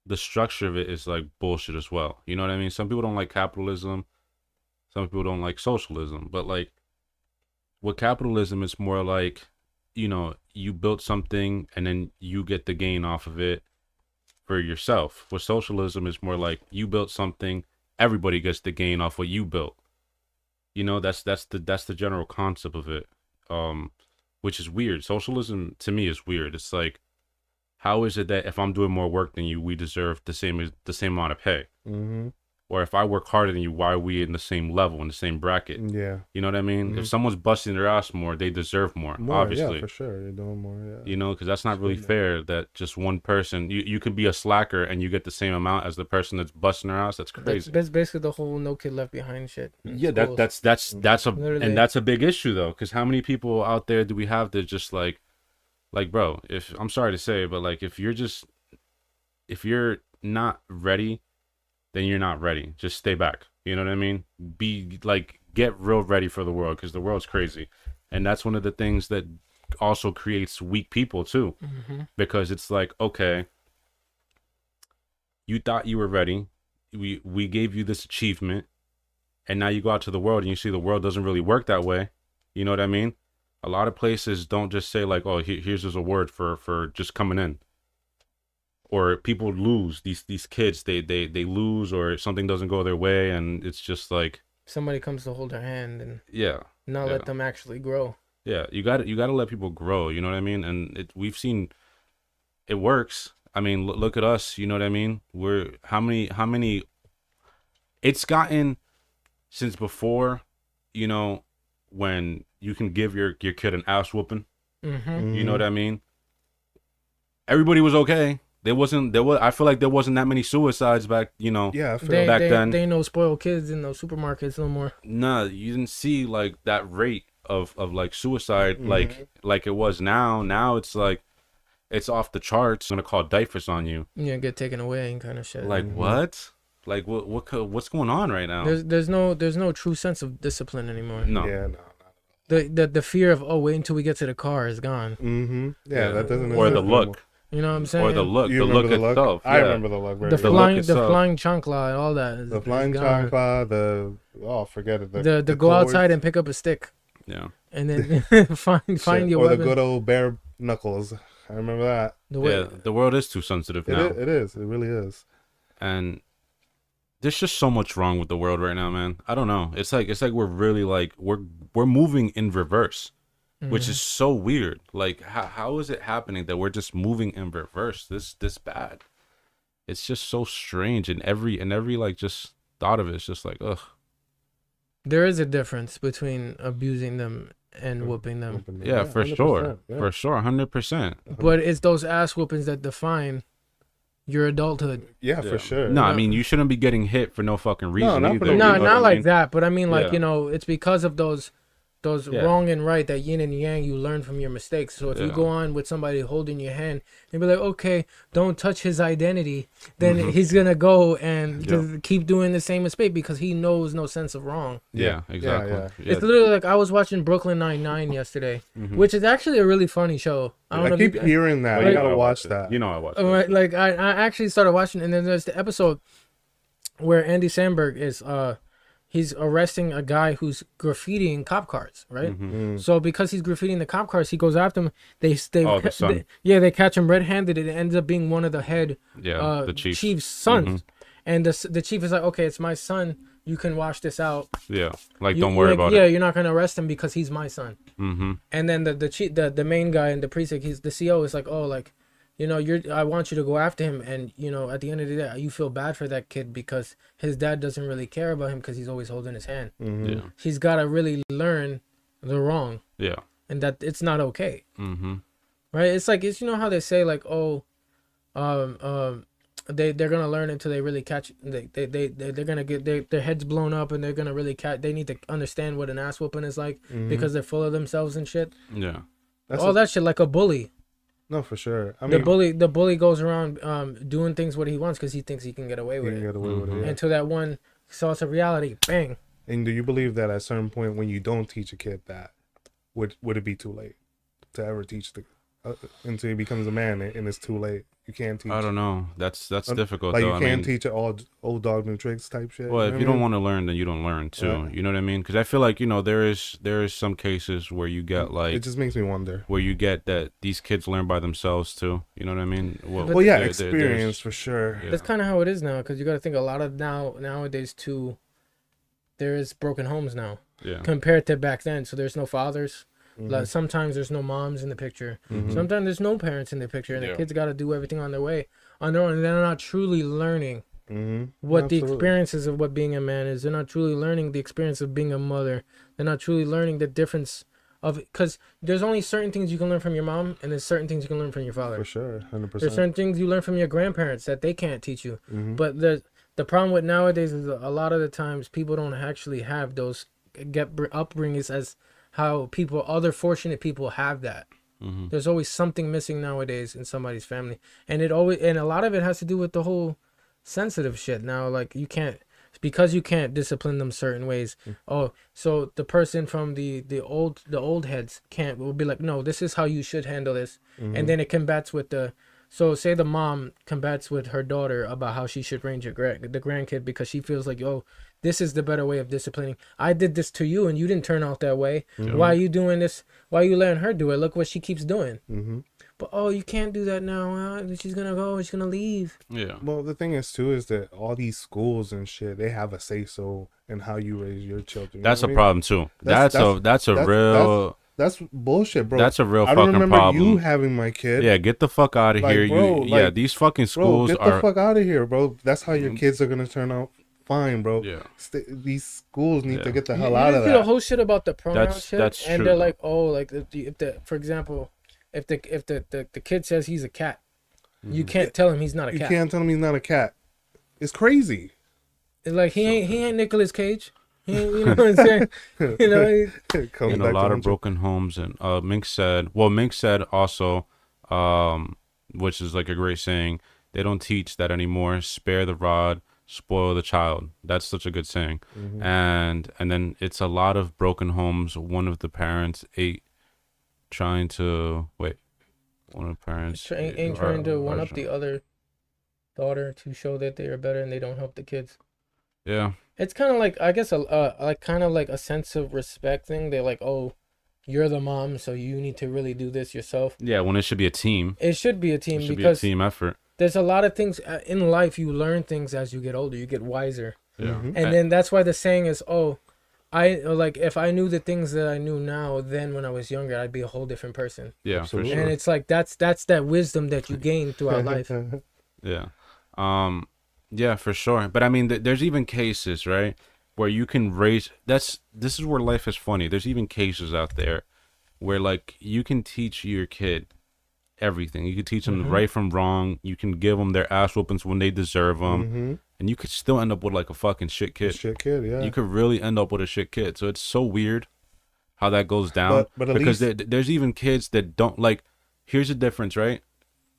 the structure of it is like bullshit as well. You know what I mean? Some people don't like capitalism, some people don't like socialism, but like with capitalism, it's more like, you know, you built something and then you get the gain off of it for yourself. With socialism, it's more like you built something, everybody gets the gain off what you built. You know, that's the general concept of it. Which is weird. Socialism to me is weird. It's like, how is it that if I'm doing more work than you, we deserve the same amount of pay? Or if I work harder than you, why are we in the same level, in the same bracket? Yeah. You know what I mean? If someone's busting their ass more, they deserve more, obviously. Yeah, for sure. You're doing more, yeah. You know, because that's not really fair that just one person, you could be a slacker and you get the same amount as the person that's busting their ass. That's crazy. That's basically the whole no kid left behind shit. in Yeah, schools. that's a Literally. and that's a big issue though, because how many people out there do we have that just like bro, if I'm sorry to say, but like if you're not ready, then you're not ready. Just stay back. You know what I mean? Be like, get real ready for the world, because the world's crazy, and that's one of the things that also creates weak people too, because it's like, okay, you thought you were ready, we gave you this achievement, and now you go out to the world and you see the world doesn't really work that way. You know what I mean? A lot of places don't just say like, oh, here's just a word for just coming in. Or people lose, these kids, they lose, or something doesn't go their way, and it's just like Somebody comes to hold their hand and yeah, not let them actually grow. yeah. You got to let people grow. You know what I mean? And we've seen it works. I mean, look at us. You know what I mean? We're how many? It's gotten since before, you know, when you can give your kid an ass whooping. You know what I mean? Everybody was okay. There was. I feel like there wasn't that many suicides back. You know. Yeah, I feel They, back they, then. they ain't no spoiled kids in those supermarkets no more. Nah, you didn't see like that rate of like suicide like it was now. Now it's like it's off the charts. Gonna call diapers on you. Yeah, get taken away and kind of shit. Like what? Like what's going on right now? There's no true sense of discipline anymore. No. Yeah, no. The fear of, oh, wait until we get to the car is gone. Yeah, that doesn't. Or the exist look. You know what I'm saying? Or the look. You The remember look the itself. I yeah. remember the look. Very The well. flying itself. chancla, all that. Is, The flying is gone. chancla, forget it. The go cords, outside and pick up a stick Yeah. and then find shit, your or weapon. the good old bare knuckles. I remember that. The way, Yeah. The world is too sensitive now. It is. It really is. And there's just so much wrong with the world right now, man. I don't know. It's like we're really like we're moving in reverse, which is so weird. Like how is it happening that we're just moving in reverse this bad? It's just so strange, and every like just thought of it is just like ugh. there is a difference between abusing them and whooping them, Yeah, for 100%, sure. yeah. For sure, 100%. but it's those ass whoopings that define your adulthood. Yeah, for sure. No, I mean you shouldn't be getting hit for no fucking reason not either. for no you No, know what not I like mean? that, but I mean, like, Yeah. you know, it's because of those Yeah. wrong and right, that yin and yang, you learn from your mistakes. So if you Yeah. go on with somebody holding your hand and be like, okay, don't touch his identity, then he's gonna go and just keep doing the same mistake because he knows no sense of wrong. Yeah, exactly. yeah. Yeah. It's literally like I was watching Brooklyn Nine-Nine yesterday, which is actually a really funny show. I don't I know keep if you, hearing that. Well, I you know gotta I watch it. that. You know I watched it. like I actually started watching, and then there's the episode where Andy Samberg is he's arresting a guy who's graffitiing cop cars, right? So because he's graffitiing the cop cars, he goes after him. They the son. they catch him red-handed. It ends up being one of the head Yeah, the chief's sons, and the chief is like, okay, it's my son. You can wash this out. Yeah, like You- don't worry like, about yeah, it. you're not gonna arrest him because he's my son. Mm-hmm. And then the chief, the main guy in the precinct, he's the CO is like, oh, like, I want you to go after him, and at the end of the day, you feel bad for that kid because his dad doesn't really care about him because he's always holding his hand. Yeah. He's got to really learn the wrong. Yeah. And that it's not okay. Mm-hmm. Right? It's like how they say like, oh, they're gonna learn until they really catch. They're gonna get their heads blown up, and they're gonna really catch. They need to understand what an ass whooping is like because they're full of themselves and shit. Yeah. That shit like a bully. No, for sure. I mean, the bully goes around doing things what he wants because he thinks he can get away with it. Yeah. Until that one source of reality, bang. And do you believe that at a certain point when you don't teach a kid that, would it be too late to ever teach until he becomes a man and it's too late? You can't teach. I don't know. That's difficult. Like though. you can't teach it all old dog new tricks type shit. Well, if you don't want to learn, then you don't learn too. Yeah. You know what I mean? Because I feel like there is some cases where you get like it just makes me wonder. Where you get that these kids learn by themselves too. You know what I mean? Well, yeah, experience for sure. Yeah. That's kind of how it is now because you got to think a lot of nowadays too. There is broken homes now. Yeah. Compared to back then, so there's no fathers. Like sometimes there's no moms in the picture. Sometimes there's no parents in the picture, and the kids got to do everything on their own, and they're not truly learning what the experiences of what being a man is. They're not truly learning the experience of being a mother. They're not truly learning the difference of because there's only certain things you can learn from your mom, and there's certain things you can learn from your father. For sure, 100%. There's certain things you learn from your grandparents that they can't teach you. But the problem with nowadays is a lot of the times people don't actually have those upbringings as how other fortunate people have that. There's always something missing nowadays in somebody's family, and a lot of it has to do with the whole sensitive shit. Now, like you can't discipline them certain ways. Oh, so the person from the old heads will be like, no, this is how you should handle this, and then it combats with So say the mom combats with her daughter about how she should raise the grandkid because she feels like, oh, this is the better way of disciplining. I did this to you and you didn't turn out that way. Why are you doing this? Why are you letting her do it? Look what she keeps doing. But, oh, you can't do that now. She's going to go. She's going to leave. Yeah. Well, the thing is, too, is that all these schools and shit, they have a say-so in how you raise your children. That's a problem, too. That's bullshit, bro. That's a real fucking problem. I don't remember you having my kid. Yeah, get the fuck out of here. Bro, these fucking schools get the fuck out of here, bro. That's how your kids are going to turn out fine, bro. Yeah. These schools need to get the hell out of that. The whole shit about the pronoun shit. That's and true. They're like, oh, like, for example, if the kid says he's a cat, you can't tell him he's not a cat. You can't tell him he's not a cat. It's crazy. It's like he ain't Nicolas Cage. You know what I'm saying? In a lot of broken homes, and Mink said also, which is like a great saying, they don't teach that anymore. Spare the rod, spoil the child. That's such a good saying. And then it's a lot of broken homes. One of the parents trying to one of the parents trying to one up the other daughter to show that they are better and they don't help the kids. Yeah. It's kind of like, I guess, a sense of respect thing. They're like, oh, you're the mom, so you need to really do this yourself. Yeah, when it should be a team. It should be a team because be a team effort. There's a lot of things in life. You learn things as you get older. You get wiser. Yeah. And then that's why the saying is, oh, if I knew the things that I knew now, then when I was younger, I'd be a whole different person. Yeah, absolutely. for sure. And it's like that's that wisdom that you gain throughout life. Yeah. Yeah, for sure. But I mean, there's even cases, right, where you can raise. This is where life is funny. There's even cases out there where like you can teach your kid everything. You can teach them right from wrong. You can give them their ass whoopings when they deserve them, and you could still end up with like a fucking shit kid. Yeah. You could really end up with a shit kid. So it's so weird how that goes down. But because there's even kids that don't like. Here's the difference, right?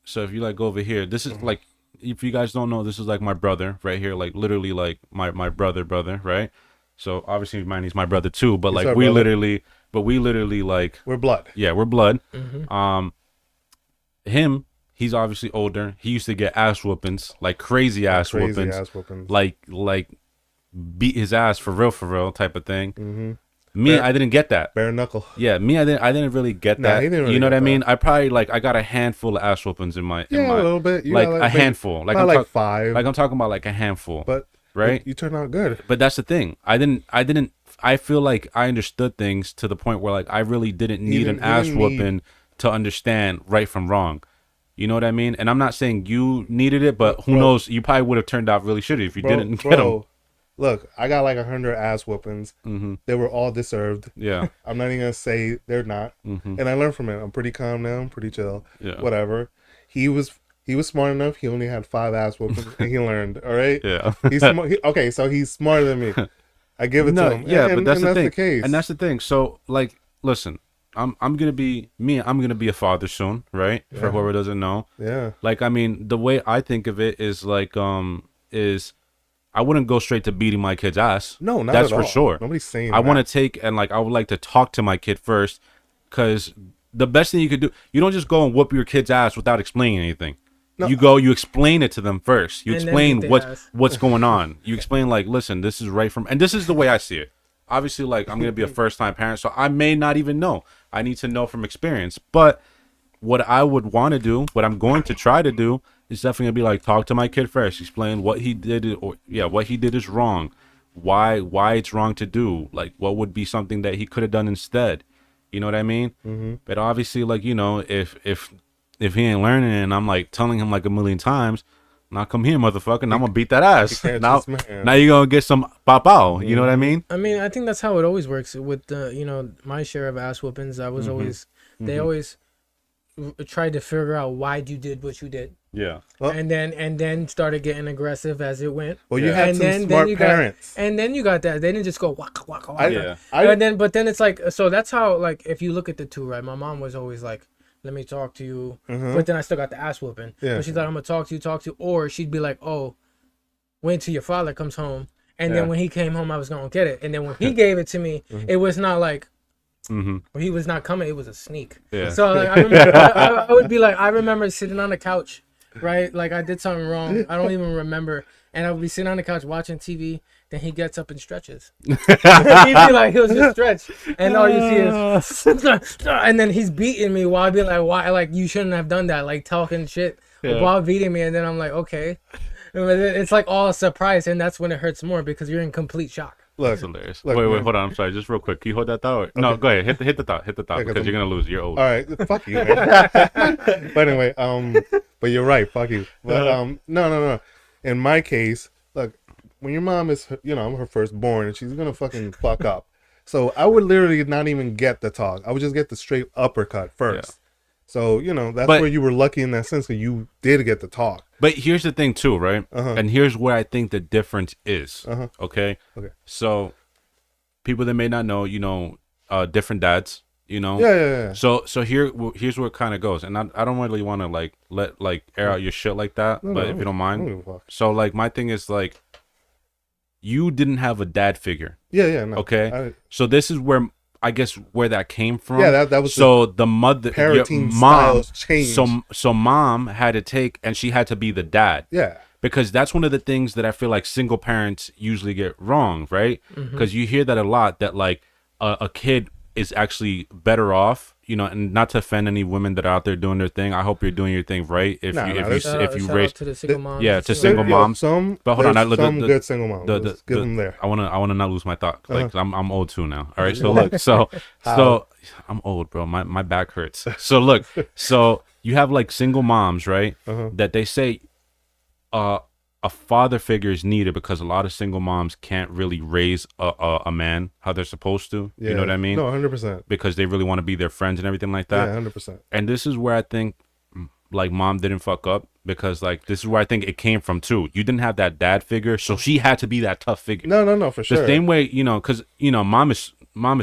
So if you like go over here, this is like. If you guys don't know, this is like my brother right here, like literally like my brother, right? So obviously mine, he's my brother too, but like we literally like we're blood. Yeah, we're blood. Him, he's obviously older. He used to get ass whoopings, like crazy ass whoopings, like beat his ass for real type of thing. Me, I didn't get that. Bare knuckle. Yeah, me, I didn't really get that. He didn't really you know what I mean? that. I probably I got a handful of ass whoopings in my a little bit. You like a handful. Like I'm like 5. Like I'm talking about like a handful. But right? You turned out good. But that's the thing. I feel like I understood things to the point where like I really didn't need an ass whooping to understand right from wrong. You know what I mean? And I'm not saying you needed it, but who Bro. knows? You probably would have turned out really shitty if you didn't get them. Bro, look, I got like 100 ass whoopings. Mm-hmm. They were all deserved. Yeah. I'm not even gonna say they're not. Mm-hmm. And I learned from it. I'm pretty calm now. I'm pretty chill. Yeah. Whatever. He was smart enough. He only had 5 ass whoopings, and he learned. All right. Yeah. Okay, so he's smarter than me. I give it to him. Yeah, and, but that's and the thing. the case. And that's the thing. So like, listen, I'm gonna be me. I'm gonna be a father soon, right? For whoever doesn't know. Yeah. Like, I mean, the way I think of it is like, is I wouldn't go straight to beating my kid's ass. No, not that's at for all. sure. Nobody's saying I that. want to take and like I would like to talk to my kid first, because the best thing you could do, you don't just go and whoop your kid's ass without explaining anything. No. You explain it to them first. You And then explain beat their ass. what's going on. You explain like, listen, this is right from, and this is the way I see it. Obviously, like I'm gonna be a first time parent, so I may not even know. I need to know from experience. But what I would want to do, what I'm going to try to do, is definitely gonna be like talk to my kid first, explain what he did, what he did is wrong, why it's wrong to do, like what would be something that he could have done instead. You know what I mean? Mm-hmm. But obviously, like, you know, if he ain't learning, and I'm like telling him like a million times, now come here, motherfucker, and I'm gonna beat that ass. Now you're gonna get some pop out. You know what I mean? I mean, I think that's how it always works with you know, my share of ass whoopings. I was always, they always tried to figure out why you did what you did. Yeah. Well, and then started getting aggressive as it went. Well, you had and some then smart you parents. and then you got that. They didn't just go waka waka waka. Yeah. But then it's like, so that's how, like, if you look at the two, right? My mom was always like, let me talk to you. But then I still got the ass whooping. Yeah. But she's like, I'm gonna talk to you. Or she'd be like, oh, wait till your father comes home. And then when he came home, I was gonna get it. And then when he gave it to me, it was not like, when he was not coming, it was a sneak. Yeah. So like, I remember, I would be like, I remember sitting on the couch, right? Like I did something wrong. I don't even remember. And I would be sitting on the couch watching TV. Then he gets up and stretches. He'd be like, he'll just stretch. And all you see is, and then he's beating me while I'd be like, why? Like, you shouldn't have done that. Like, talking shit while beating me. And then I'm like, okay. It's like all a surprise. And that's when it hurts more because you're in complete shock. Look, That's hilarious. look, wait, man. hold on. I'm sorry. Just real quick. Can you hold that thought? No, go ahead. Hit the thought. Because you're gonna lose. You're old. All right, fuck you, man. But anyway, but you're right, fuck you. But no. In my case, look, when your mom is, you know, I'm her firstborn, and she's gonna fucking fuck up. So I would literally not even get the talk. I would just get the straight uppercut first. Yeah. So, you know, that's But- where you were lucky in that sense, because you did get the talk. But here's the thing too, right? And here's where I think the difference is. Okay. Okay. So, people that may not know, you know, different dads. You know. Yeah. So here's where it kind of goes, and I don't really want to like air out your shit like that, but if you don't mind. I don't give a fuck. So like my thing is like, you didn't have a dad figure. Yeah, no. Okay. So this is where I guess where that came from. Yeah, that was so the mother, parenting mom, styles changed. so mom had to take, and she had to be the dad. Yeah. Because that's one of the things that I feel like single parents usually get wrong, right? Because you hear that a lot, that like a kid is actually better off, you know, and not to offend any women that are out there doing their thing. I hope you're doing your thing right. If you raise to the single moms, yeah, to single moms. But hold on, some good single moms. Let's give them there. I wanna not lose my thought. Like I'm old too now. All right, so look, so I'm old, bro. My back hurts. So look, so you have like single moms, right? That they say a father figure is needed because a lot of single moms can't really raise a man how they're supposed to. Yeah. You know what I mean? No, 100%. Because they really want to be their friends and everything like that. Yeah, 100%. And this is where I think like mom didn't fuck up, because like this is where I think it came from too. You didn't have that dad figure, so she had to be that tough figure. No, for sure. The same way, you know, because you know, mom is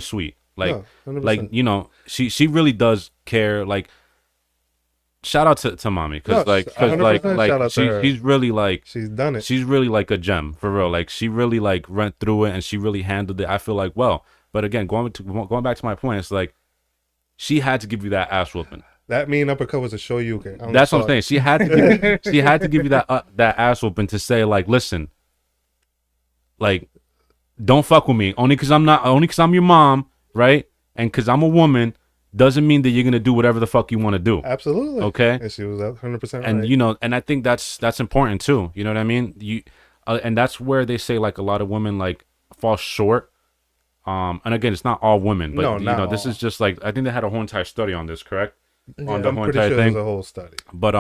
sweet. Like, No, 100%. like you know, she really does care. Like, shout out to mommy, because No, like 100% shout out to her. she's really like She's done it. she's really like a gem for real. Like she really like went through it, and she really handled it. I feel like well, but again, going back to my point, it's like she had to give you that ass whooping. That mean uppercut was a show you can. That's what I'm saying. She had to give you that ass whooping to say like, listen, like, don't fuck with me only because I'm your mom, right? And because I'm a woman doesn't mean that you're gonna do whatever the fuck you want to do. Absolutely. Okay. And she was 100% right. And you know, and I think that's important too. You know what I mean? And that's where they say like a lot of women like fall short. And again, it's not all women, but No, you not know, this all. is just like, I think they had a whole entire study on this, correct? on the I'm whole pretty entire sure thing. there's a whole study. But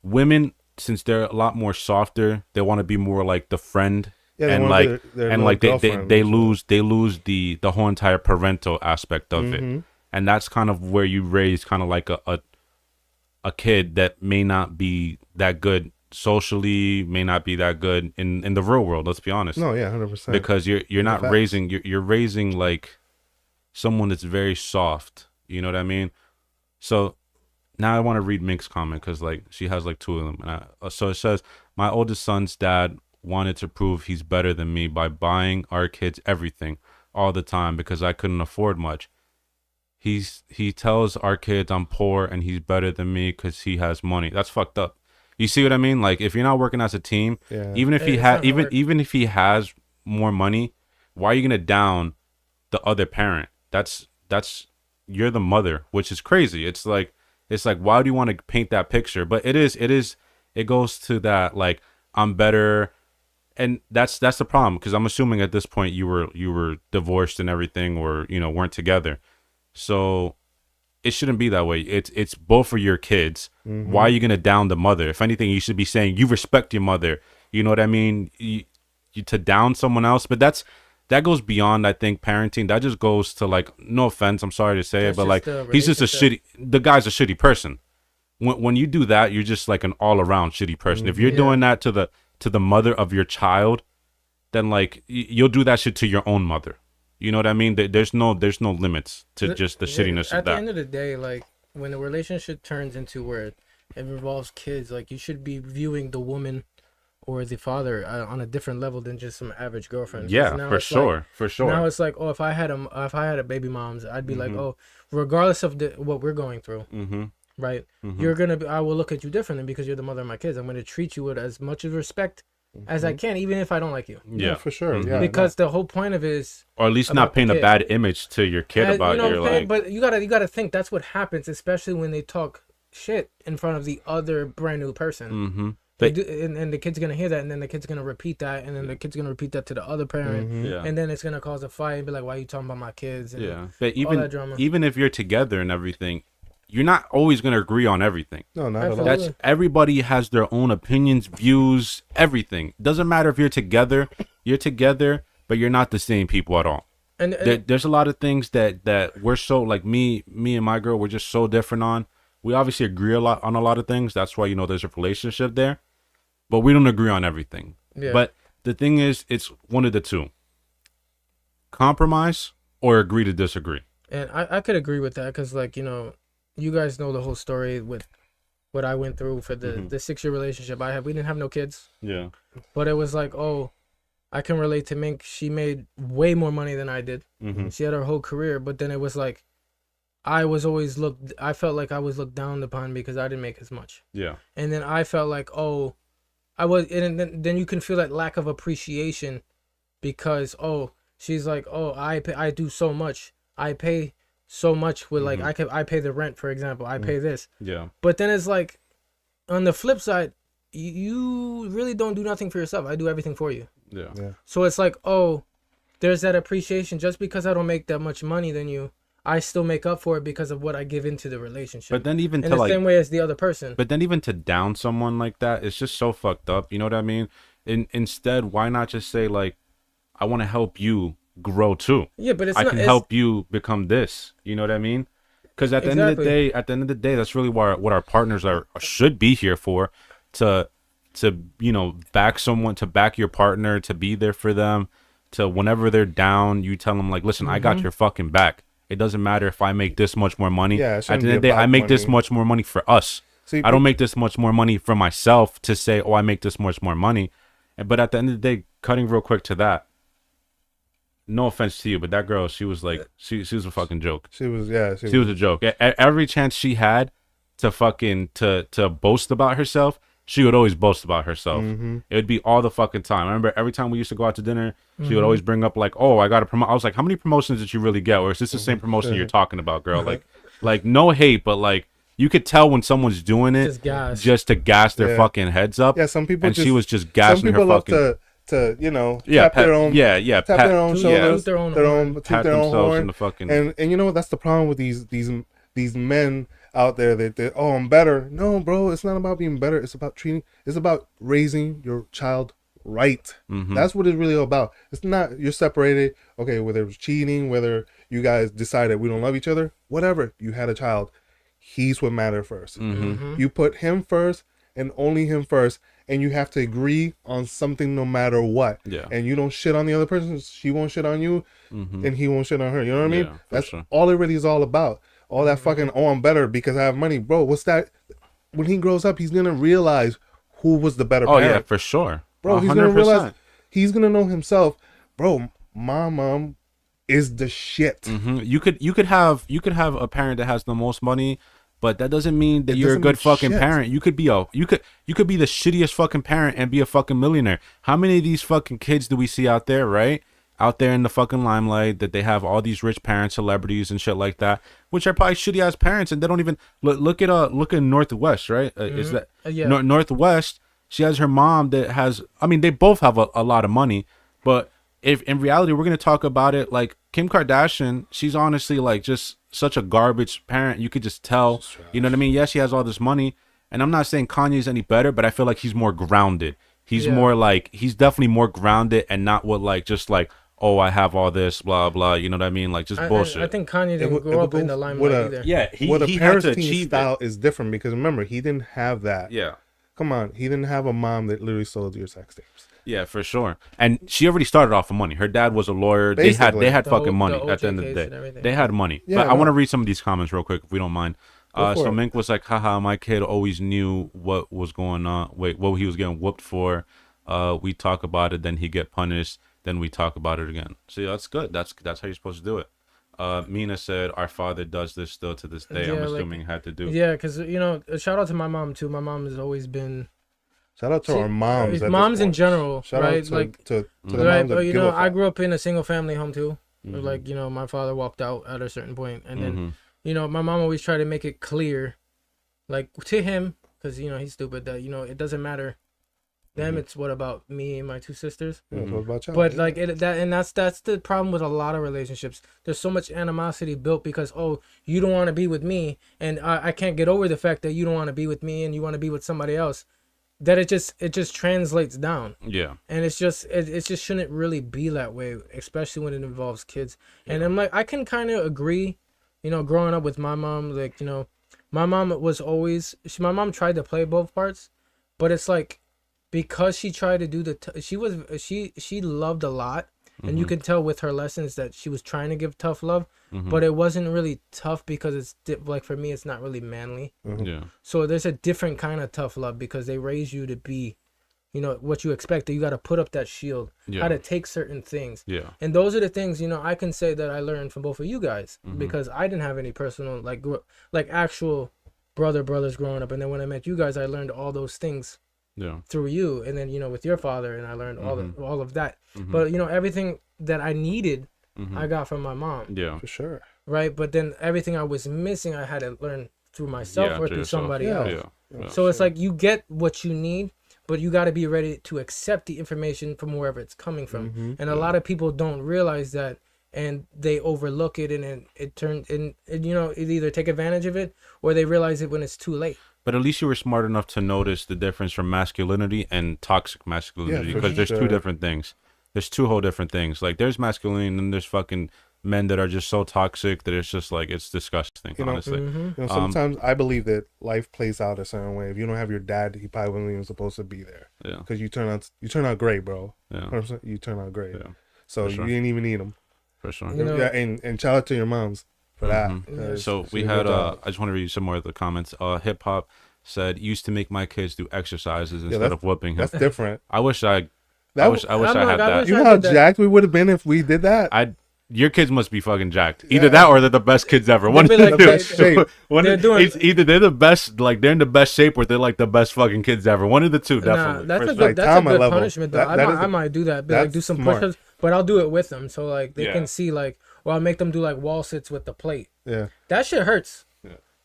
women, since they're a lot more softer, they want to be more like the friend, Yeah, they and wanna like be their and little like girlfriend they and shit. lose the whole entire parental aspect of Mm-hmm. it, and that's kind of where you raise kind of like a kid that may not be that good socially, may not be that good in the real world. Let's be honest. No, yeah, 100%. Because you're not facts. raising you're raising like someone that's very soft. You know what I mean? So now I want to read Mink's comment because like she has like two of them. And so it says, my oldest son's dad wanted to prove he's better than me by buying our kids everything all the time because I couldn't afford much. He tells our kids I'm poor and he's better than me because he has money. That's fucked up. You see what I mean? Like if you're not working as a team, Yeah. even if he It's had not gonna work. even if he has more money, why are you gonna down the other parent? That's you're the mother, which is crazy. It's like why do you want to paint that picture? But it goes to that like I'm better, and that's the problem because I'm assuming at this point you were divorced and everything, or weren't together. So it shouldn't be that way. It's both for your kids. Why are you gonna down the mother? If anything, you should be saying you respect your mother. You know what I mean? You to down someone else, but that goes beyond, I think, parenting. That just goes to like, no offense, I'm sorry to say That's it, but just like the he's just a relationship. the guy's a shitty person. When you do that, you're just like an all around shitty person. If you're doing that to the mother of your child, then like you'll do that shit to your own mother. You know what I mean? There's no limits to just the shittiness At of the that. end of the day, like when a relationship turns into where it involves kids, like you should be viewing the woman or the father on a different level than just some average girlfriend. 'Cause Yeah, now for it's like- sure, for sure. Now it's like, oh, if I had a baby moms, I'd be like, oh, regardless of what we're going through, right? You're gonna be, I will look at you differently because you're the mother of my kids. I'm gonna treat you with as much of respect as I can, even if I don't like you. Yeah, for sure. Yeah, Because the whole point of it is, or at least about not paint the a kid. bad image to your kid about you know your what I'm saying? like. But you gotta think that's what happens, especially when they talk shit in front of the other brand new person. But And the kid's gonna hear that, and then the kid's gonna repeat that, and then the kid's gonna repeat that to the other parent, yeah. and then it's gonna cause a fight and be like, "Why are you talking about my kids?" And Yeah, but all that drama. even if you're together and everything, you're not always gonna agree on everything. No, not at all. Absolutely. That's everybody has their own opinions, views, everything. Doesn't matter if you're together, but you're not the same people at all. And There's a lot of things that we're so like me and my girl, we're just so different on. We obviously agree a lot on a lot of things. That's why there's a relationship there, but we don't agree on everything. Yeah. But the thing is, it's one of the two: compromise or agree to disagree. And I could agree with that because, like, you guys know the whole story with what I went through for the 6-year relationship I had. We didn't have no kids, Yeah. but it was like, oh, I can relate to Mink. She made way more money than I did. She had her whole career, but then it was like, I felt like I was looked down upon because I didn't make as much. Yeah. And then I felt like, oh, and then you can feel that lack of appreciation because, oh, she's like, oh, I do so much. I pay so much with like, I pay the rent, for example. I pay this. Yeah. But then it's like, on the flip side, you really don't do nothing for yourself. I do everything for you. Yeah. So it's like, oh, there's that appreciation. Just because I don't make that much money than you, I still make up for it because of what I give into the relationship. But then even in to the like, same way as the other person. but then even to down someone like that, it's just so fucked up. You know what I mean? Instead, why not just say like, I want to help you grow too. Yeah, but I can help you become this. You know what I mean? Because at the end of the day, that's really what our partners should be here for, to back someone, to back your partner, to be there for them, to whenever they're down, you tell them like, listen, I got your fucking back. It doesn't matter if I make this much more money. Yeah, at the end of the day, I make this much more money for us. See, I don't make this much more money for myself to say, oh, I make this much more money. But at the end of the day, cutting real quick to that, no offense to you, but that girl, she was like, she was a fucking joke. She was She was a joke. Every chance she had to fucking to boast about herself, she would always boast about herself. It would be all the fucking time. I remember every time we used to go out to dinner, she would always bring up like, "Oh, I got a promote." I was like, "How many promotions did you really get? Or is this the same promotion you're talking about, girl?" Like no hate, but like you could tell when someone's doing it just to gas their fucking heads up. Yeah, some people. And she was just gassing her fucking. Love to tap their own. Tap their own shoulders. Toot their own pat horn. themselves in the fucking. And you know what? That's the problem with these men out there that oh, I'm better. No, bro, it's not about being better. It's about raising your child right. That's what it's really all about. It's not you're separated. Okay, whether it was cheating, whether you guys decided we don't love each other, whatever. You had a child. He's what mattered 1st. You put him first and only him first, and you have to agree on something no matter what. Yeah. And you don't shit on the other person. She won't shit on you, and he won't shit on her. You know what I mean? Yeah, That's sure. all it really is all about. All that fucking, oh, I'm better because I have money. Bro, what's that? When he grows up, he's going to realize who was the better parent. Yeah, for sure. Bro, 100%. he's going to realize, he's going to know himself, bro, my mom is the shit. You could have a parent that has the most money, but that doesn't mean that It you're a doesn't good mean fucking shit. parent. You could be you could be the shittiest fucking parent and be a fucking millionaire. How many of these fucking kids do we see out there, right? Out there in the fucking limelight, that they have all these rich parents, celebrities and shit like that, which are probably shitty ass parents, and they don't even look at Northwest, right? Is that Northwest? She has her mom that has. I mean, they both have a lot of money, but if in reality we're gonna talk about it, like Kim Kardashian, she's honestly like just such a garbage parent. You could just tell. You know what I mean? Yes, she has all this money, and I'm not saying Kanye's any better, but I feel like he's more grounded. He's more like, he's definitely more grounded and not what like just like, oh, I have all this, blah blah. You know what I mean? Like just bullshit. I think Kanye didn't grow up in the limelight either. Yeah, He parenting style is different because remember, he didn't have that. Yeah. Come on, he didn't have a mom that literally sold your sex tapes. Yeah, for sure. And she already started off with money. Her dad was a lawyer. Basically. They had The fucking O- money the at the OJ end of the case day. and everything. They had money. Yeah, but I no. want to read some of these comments real quick if we don't mind. Go for So it. Mink was like, haha, my kid always knew what was going on. Wait, what he was getting whooped for. We talk about it, then he get punished, then we talk about it again. See, that's good. That's how you're supposed to do it. Mina said, our father does this still to this day. I'm Yeah, assuming had to do. Yeah, because shout out to my mom too. My mom has always been Shout out to our moms. at this moms in point. general, Shout right? out to, like to the right, moms that but give a I fuck. grew up in a single family home too. Like my father walked out at a certain point, and then my mom always tried to make it clear, like to him, because he's stupid, that it doesn't matter them. It's what about me and my two sisters. Yeah, it's all about y'all. But like that's the problem with a lot of relationships. There's so much animosity built because you don't want to be with me, and I can't get over the fact that you don't want to be with me and you want to be with somebody else. That it just translates down. Yeah. And it just shouldn't really be that way, especially when it involves kids. And I'm like, I can kind of agree, growing up with my mom, like, my mom was always, my mom tried to play both parts, but it's like, because she tried to do she loved a lot, and you can tell with her lessons that she was trying to give tough love, but it wasn't really tough because it's like, for me, it's not really manly. Yeah. So there's a different kind of tough love because they raise you to be, what you expect, that you got to put up that shield, how to take certain things. Yeah. And those are the things, I can say that I learned from both of you guys, because I didn't have any personal, like actual brothers growing up. And then when I met you guys, I learned all those things through you. And then, with your father, and I learned all of that. But, everything that I needed, I got from my mom. Yeah. For sure. Right. But then everything I was missing, I had to learn through myself or through yourself. somebody Yeah. else. Yeah. So it's like you get what you need, but you got to be ready to accept the information from wherever it's coming from. And a lot of people don't realize that, and they overlook it, and it turns in, it either take advantage of it or they realize it when it's too late. But at least you were smart enough to notice the difference from masculinity and toxic masculinity, for because there's sure. two different things. There's two whole different things. Like there's masculinity, and then there's fucking men that are just so toxic that it's just like, it's disgusting, honestly. Sometimes I believe that life plays out a certain way. If you don't have your dad, he probably wasn't even supposed to be there. Yeah. Because you turn out great, bro. Yeah. 100%, you turn out great. Yeah. So For sure. you didn't even need him. For sure. Yeah, and shout out to your moms for that. So we had I just want to read some more of the comments. Hip Hop said, used to make my kids do exercises instead of whooping him. That's different. I wish I That wish I had that. You know how jacked we would have been if we did that? Your kids must be fucking jacked. Either that or they're the best kids ever. One of be the like two. best shape. It's either they're the best, like they're in the best shape, or they're like the best fucking kids ever. One of the two, definitely. That's for a sure. good, that's a Tama good level. punishment though. I might do that. Like do some smart. push-ups, but I'll do it with them, so like they Yeah. can see, like, or I'll make them do like wall sits with the plate. Yeah. That shit hurts.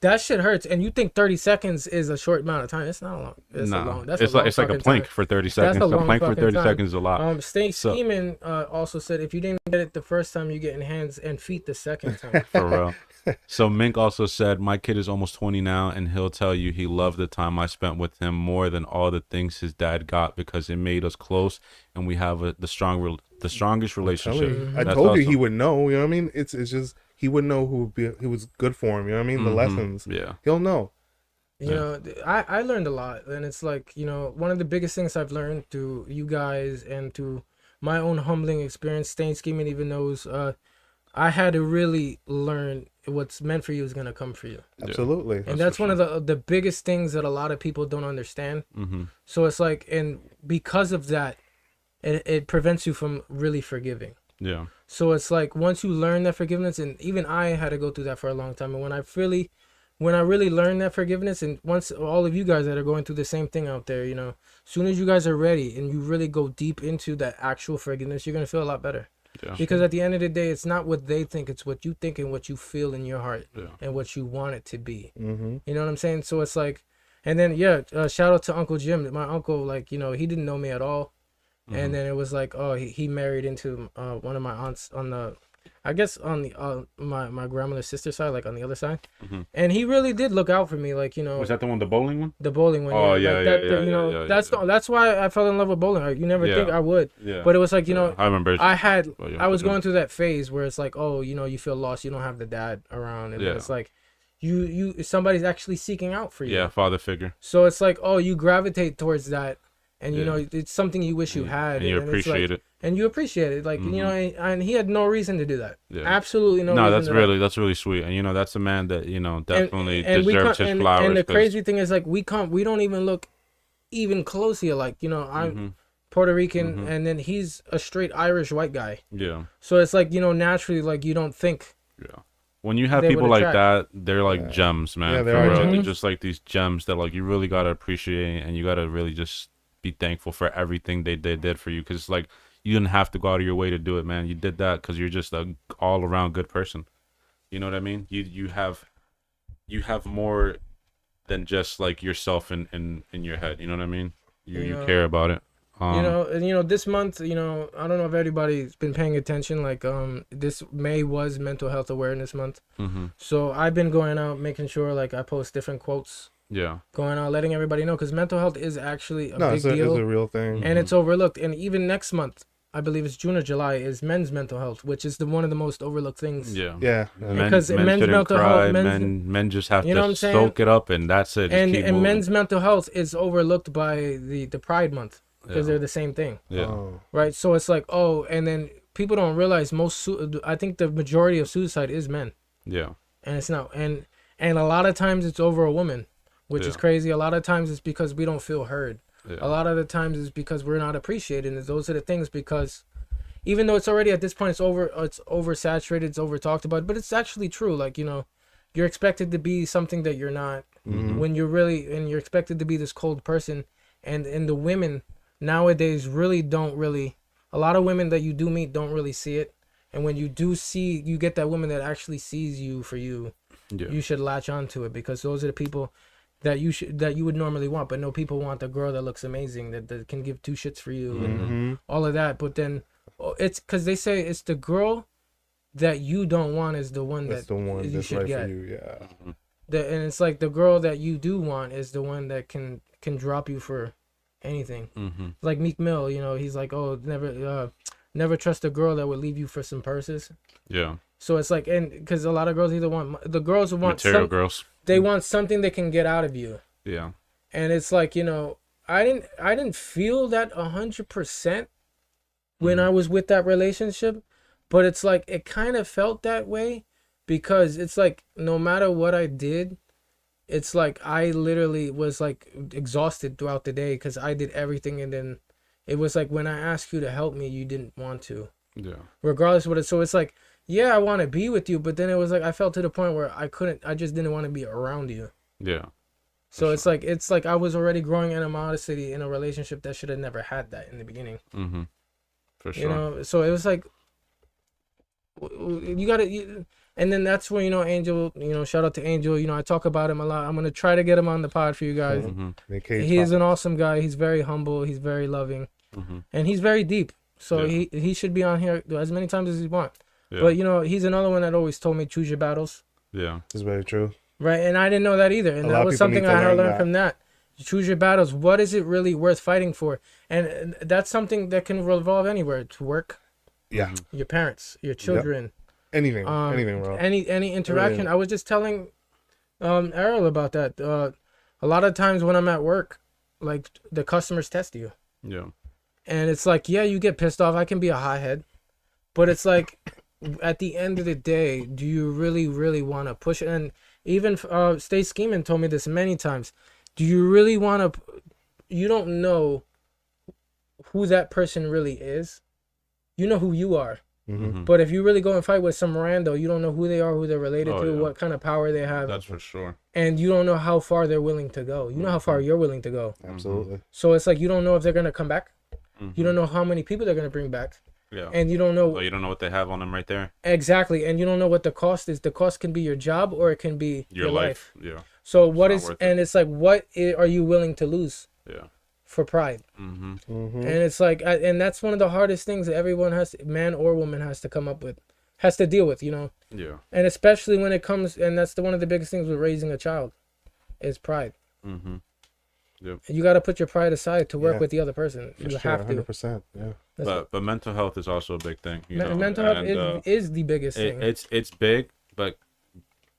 that shit hurts. And you think 30 seconds is a short amount of time? It's not long. It's a long. That's it's a long like a fucking plank time. for 30 seconds. That's a A long plank for fucking 30 time. seconds is a lot. Steeman also said if you didn't get it the first time, you get in hands and feet the second time. For real. So Mink also said, my kid is almost 20 now, and he'll tell you he loved the time I spent with him more than all the things his dad got because it made us close, and we have the strongest relationship. I That's told you awesome. he would know. You know what I mean? It's just he would know who was good for him. You know what I mean? The lessons. Yeah. He'll know. You know, I learned a lot, and it's like, you know, one of the biggest things I've learned through you guys and through my own humbling experience. Stain Scheming even knows. I had to really learn what's meant for you is gonna come for you. Absolutely. And that's one of the biggest things that a lot of people don't understand. So it's like, and because of that, it prevents you from really forgiving. Yeah. So it's like once you learn that forgiveness, and even I had to go through that for a long time. And when I really learned that forgiveness, and once all of you guys that are going through the same thing out there, you know, as soon as you guys are ready and you really go deep into that actual forgiveness, you're gonna feel a lot better. Yeah. Because at the end of the day, it's not what they think, it's what you think and what you feel in your heart and what you want it to be. You know what I'm saying? So it's like, and then, shout out to Uncle Jim. My uncle, like, you know, he didn't know me at all. And then it was like, oh, he married into one of my aunts on the, I guess on the my grandmother's sister's side, like on the other side. And he really did look out for me, like, you know. Was that the one, the bowling one? The bowling one. Oh, like that's why I fell in love with bowling. Like, you never think I would. Yeah. But it was like, you know, I remember. I was going through that phase where it's like, oh, you know, you feel lost, you don't have the dad around, and then it's like, somebody's actually seeking out for you. Yeah, father figure. So it's like, oh, you gravitate towards that, and you know, it's something you wish you had, and you appreciate it. And you appreciate it, like, you know, and he had no reason to do that. Yeah. Absolutely no. No, reason that's really sweet, and you know, that's a man that, you know, definitely deserves his and, flowers. And the crazy thing is, like, we don't even look even closely alike. You know, I'm Puerto Rican, and then he's a straight Irish white guy. Yeah. So it's like, you know, naturally, like, you don't think. Yeah. When you have they people would like attract. that, they're like gems, man. Yeah, they for are real. gems. They're just like these gems that, like, you really gotta appreciate, and you gotta really just be thankful for everything they did for you, because it's like you didn't have to go out of your way to do it, man. You did that because you're just a all around good person. You know what I mean? You have more than just like yourself in your head. You know what I mean? You care about it. You know, and you know, this month, you know, I don't know if everybody's been paying attention. Like, this May was Mental Health Awareness Month, so I've been going out making sure, like, I post different quotes. Yeah. Going out, letting everybody know, because mental health is actually a big deal. deal. It's a real thing, and it's overlooked. And even next month, I believe it's June or July, is men's mental health, which is one of the most overlooked things. Yeah. Yeah. Because men men's shouldn't mental cry. health, Men just have you know what to I'm saying? soak it up, and that's it. Just and keep and moving. men's mental health is overlooked by the Pride Month, because they're the same thing. Yeah. Oh. Right. So it's like, oh, and then people don't realize I think the majority of suicide is men. Yeah. And it's not, and a lot of times it's over a woman, which is crazy. A lot of times it's because we don't feel heard. Yeah. A lot of the times it's because we're not appreciated. And those are the things, because even though it's already at this point, it's oversaturated, it's over talked about, but it's actually true. Like, you know, you're expected to be something that you're not when you're really, and you're expected to be this cold person. And the women nowadays really don't really, a lot of women that you do meet don't really see it. And when you do see, you get that woman that actually sees you for you, you should latch onto it, because those are the people that you would normally want. But no, people want the girl that looks amazing, that can give two shits for you and all of that. But then it's because they say it's the girl that you don't want is the one that's the one you that's should right get. for you. Yeah. And it's like the girl that you do want is the one that can drop you for anything. Like Meek Mill, you know, he's like, oh, never trust a girl that would leave you for some purses. Yeah. So it's like, and because a lot of girls either want, the girls want material girls. They want something they can get out of you. Yeah. And it's like, you know, I didn't feel that 100% when I was with that relationship, but it's like it kind of felt that way, because it's like no matter what I did, it's like I literally was like exhausted throughout the day because I did everything, and then it was like when I asked you to help me, you didn't want to. Yeah. Regardless of what so it's like, yeah, I want to be with you, but then it was like I felt to the point where I just didn't want to be around you. Yeah. So it's like I was already growing animosity in a relationship that should have never had that in the beginning. For sure. You know, so it was like you gotta, And then that's where, Angel, shout out to Angel. I talk about him a lot. I'm going to try to get him on the pod for you guys. He is an awesome guy. He's very humble. He's very loving. And he's very deep. So he should be on here as many times as he wants. Yeah. But, he's another one that always told me, choose your battles. Yeah. That's very true. Right. And I didn't know that either. And that was something I had learned from that. Choose your battles. What is it really worth fighting for? And that's something that can revolve anywhere. To work. Yeah. Your parents, your children. Yep. Anything, bro. Any interaction. I was just telling Errol about that. A lot of times when I'm at work, like the customers test you. Yeah. And it's like, yeah, you get pissed off. I can be a hothead, but it's like, at the end of the day, do you really, really want to push it? And even Stay Scheming told me this many times. Do you really want to? You don't know who that person really is. You know who you are. But if you really go and fight with some rando, you don't know who they are, who they're related to, what kind of power they have. That's for sure. And you don't know how far they're willing to go. You know how far you're willing to go. Absolutely. So it's like you don't know if they're going to come back. You don't know how many people they're going to bring back. Yeah. And you don't know. Well, you don't know what they have on them right there. Exactly. And you don't know what the cost is. The cost can be your job or it can be your life. Yeah. So what is, and it's like, what are you willing to lose? Yeah. For pride. And it's like, and that's one of the hardest things that everyone has, man or woman, has to come up with, has to deal with, Yeah. And especially when it comes, and that's one of the biggest things with raising a child, is pride. Yep. You got to put your pride aside to work with the other person. You have to. 100%. Yeah. But mental health is also a big thing. Mental health is the biggest thing. It's big, but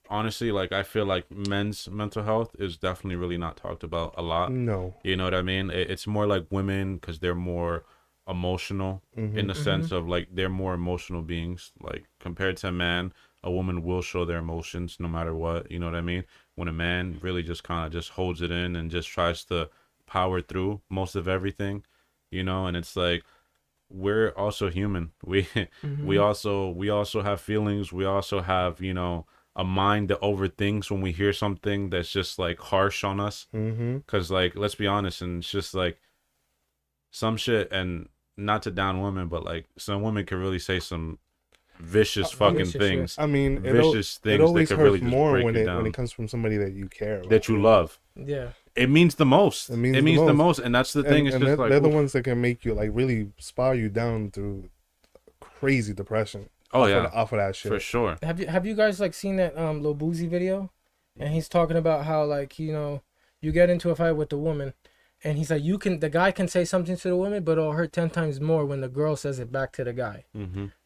honestly, like, I feel like men's mental health is definitely really not talked about a lot. No. You know what I mean? It's more like women, because they're more emotional in the sense of, like, they're more emotional beings. Like, compared to a man, a woman will show their emotions no matter what. You know what I mean? When a man really just kind of just holds it in and just tries to power through most of everything, and it's like, we're also human. We also have feelings. We also have, a mind that overthinks when we hear something that's just like harsh on us. Because like, let's be honest, and it's just like some shit, and not to down women, but like some women can really say some vicious fucking things. I mean, vicious things. It always that hurts really just more break when it it down. comes from somebody that you care about, that you love. Yeah. It means the most. It means the most, and that's the thing. It's just like, they're the ones that can make you, like, really spiral you down through crazy depression. Oh off of that shit, for sure. Have you guys like seen that Lil Boozy video? And he's talking about how, like, you get into a fight with the woman, and he's like, the guy can say something to the woman, but it'll hurt 10 times more when the girl says it back to the guy.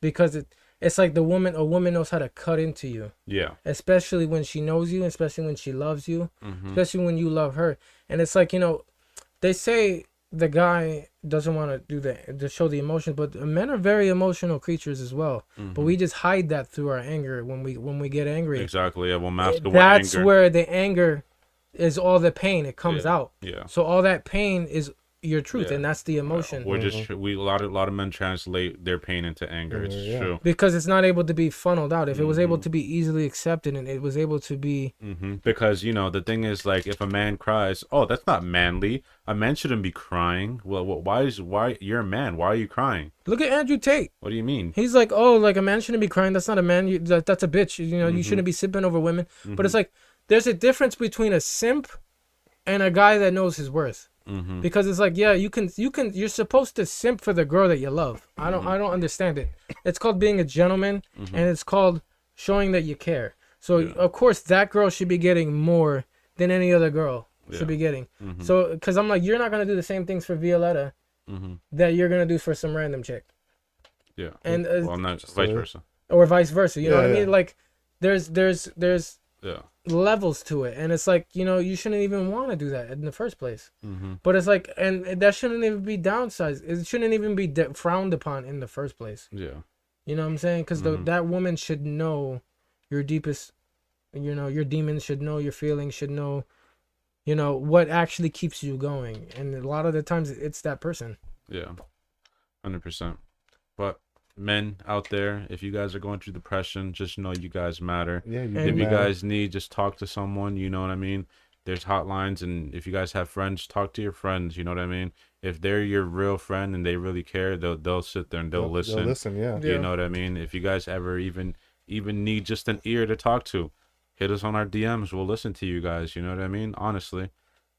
Because it's like a woman knows how to cut into you. Yeah. Especially when she knows you, especially when she loves you, especially when you love her. And it's like, they say the guy doesn't want to do that to show the emotions, but men are very emotional creatures as well. But we just hide that through our anger when we get angry. Exactly. Yeah, we'll mask it with That's anger. where the anger is, all the pain. It comes out. Yeah. So all that pain is your truth, and that's the emotion. We're just a lot of men translate their pain into anger. It's true, because it's not able to be funneled out. If it was able to be easily accepted, and it was able to be because the thing is, like, if a man cries, oh, that's not manly. A man shouldn't be crying. Well, why you're a man, why are you crying? Look at Andrew Tate. What do you mean? He's like, oh, like, a man shouldn't be crying. That's not a man. That's a bitch. You shouldn't be simping over women. But it's like, there's a difference between a simp and a guy that knows his worth. Because it's like, yeah, you're supposed to simp for the girl that you love. I don't understand it. It's called being a gentleman, and it's called showing that you care. So of course that girl should be getting more than any other girl should be getting. So, because I'm like, you're not gonna do the same things for Violetta that you're gonna do for some random chick. Yeah. And well, not vice versa. Or vice versa. You know what I mean? Like, there's levels to it, and it's like, you shouldn't even want to do that in the first place. But it's like, and that shouldn't even be downsized. It shouldn't even be frowned upon in the first place. You know what I'm saying? Because that woman should know your deepest, your demons, should know your feelings, should know what actually keeps you going, and a lot of the times it's that person. 100%. But men out there, if you guys are going through depression, just know you guys matter. If you guys need, just talk to someone. You know what I mean? There's hotlines, and if you guys have friends, talk to your friends. You know what I mean? If they're your real friend and they really care, they'll sit there and they'll listen. They'll listen, You know what I mean? If you guys ever even even need just an ear to talk to, hit us on our DMs. We'll listen to you guys. You know what I mean? Honestly,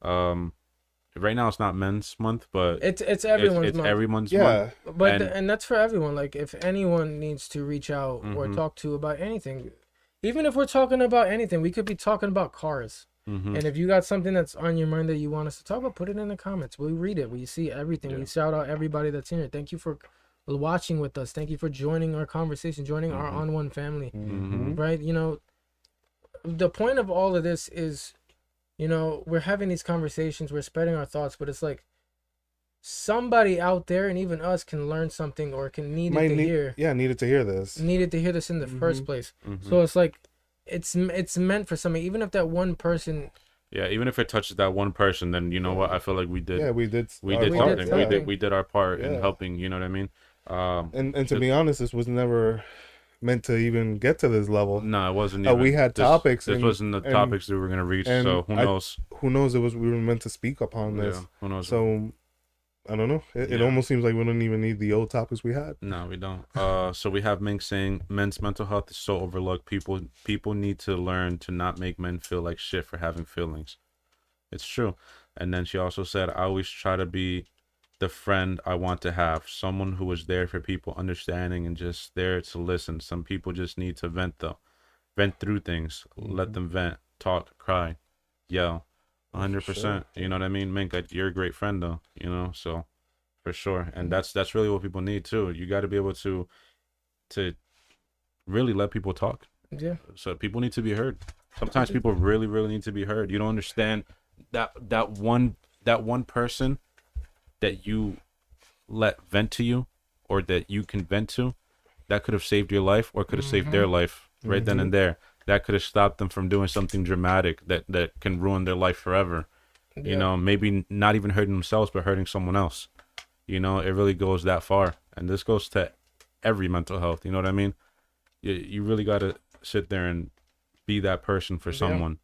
right now it's not Men's Month, but it's everyone's month. everyone's Yeah. month. But and that's for everyone. Like if anyone needs to reach out or talk to about anything, even if we're talking about anything, we could be talking about cars. And if you got something that's on your mind that you want us to talk about, put it in the comments. We read it. We see everything. We shout out everybody that's in here. Thank you for watching with us. Thank you for joining our conversation, joining our On1 family. Right? You know, the point of all of this is, you know, we're having these conversations, we're spreading our thoughts, but it's like somebody out there and even us can learn something or can needed to hear this in the first place. So it's like it's meant for somebody, even if that one person, even if it touches that one person, then you know what, I feel like we did we did something. We did our part in helping, you know what I mean? And to be honest, this was never meant to even get to this level. No, it wasn't even. We had topics. This wasn't the topics that we were going to reach, so who knows? Who knows? We were meant to speak upon this. Who knows? So I don't know. It almost seems like we don't even need the old topics we had. No, we don't. So we have Ming saying men's mental health is so overlooked. People need to learn to not make men feel like shit for having feelings. It's true. And then she also said, I always try to be the friend I want to have, someone who is there for people, understanding and just there to listen. Some people just need to vent through things. Let them vent, talk, cry, yell. 100%. Sure. You know what I mean? Mink, you're a great friend though, you know, so for sure. And that's really what people need too. You got to be able to really let people talk. Yeah. So people need to be heard. Sometimes people really, really need to be heard. You don't understand that one person that you let vent to you, or that you can vent to, that could have saved your life or could have saved their life right then and there. That could have stopped them from doing something dramatic that can ruin their life forever. Yeah. You know, maybe not even hurting themselves, but hurting someone else. You know, it really goes that far. And this goes to every mental health. You know what I mean? You really got to sit there and be that person for someone.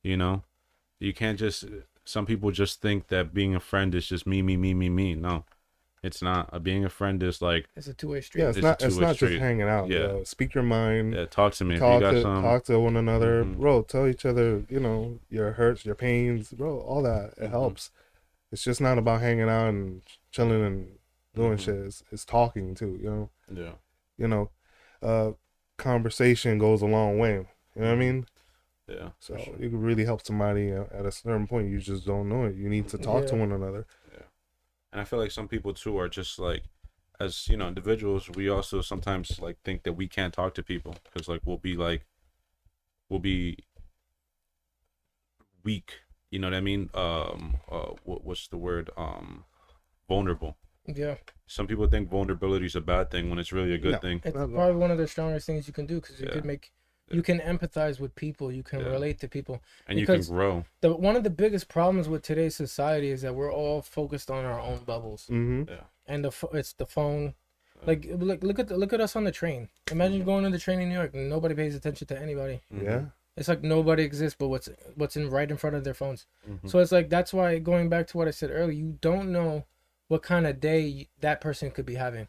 You know, you can't just, some people just think that being a friend is just me. No. It's not. Being a friend is like, it's a two-way street. Yeah, it's not just hanging out. Yeah, speak your mind. Yeah, talk to me. Talk to one another, bro. Tell each other, you know, your hurts, your pains, bro. All that it helps. It's just not about hanging out and chilling and doing shit. It's talking too. You know. Yeah. You know, conversation goes a long way. You know what I mean? Yeah. So you can really help somebody at a certain point. You just don't know it. You need to talk to one another. And I feel like some people too are just like, as you know, individuals, we also sometimes like think that we can't talk to people because like we'll be weak. You know what I mean? What's the word? Vulnerable. Yeah. Some people think vulnerability is a bad thing when it's really a good thing. It's probably one of the strongest things you can do because you could make. You can empathize with people. You can relate to people, and because you can grow. One of the biggest problems with today's society is that we're all focused on our own bubbles. Yeah. And it's the phone. Like look at us on the train. Imagine going on the train in New York and nobody pays attention to anybody. Yeah. It's like nobody exists, but what's right in front of their phones. So it's like that's why, going back to what I said earlier, you don't know what kind of day that person could be having.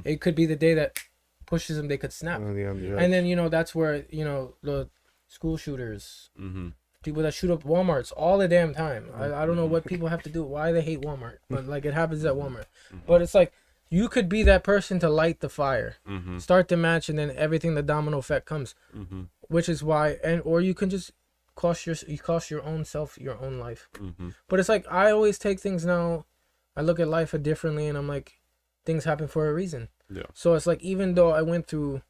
It could be the day that pushes them, they could snap. And then, you know, that's where, you know, the school shooters, people that shoot up Walmarts all the damn time. I don't know what people have to do, why they hate Walmart, but like it happens at Walmart. But it's like you could be that person to light the fire, start the match, and then everything, the domino effect comes, which is why, or you can just cost your own self your own life. But it's like I always take things now, I look at life differently, and I'm like, things happen for a reason. Yeah. So it's like, even though I went through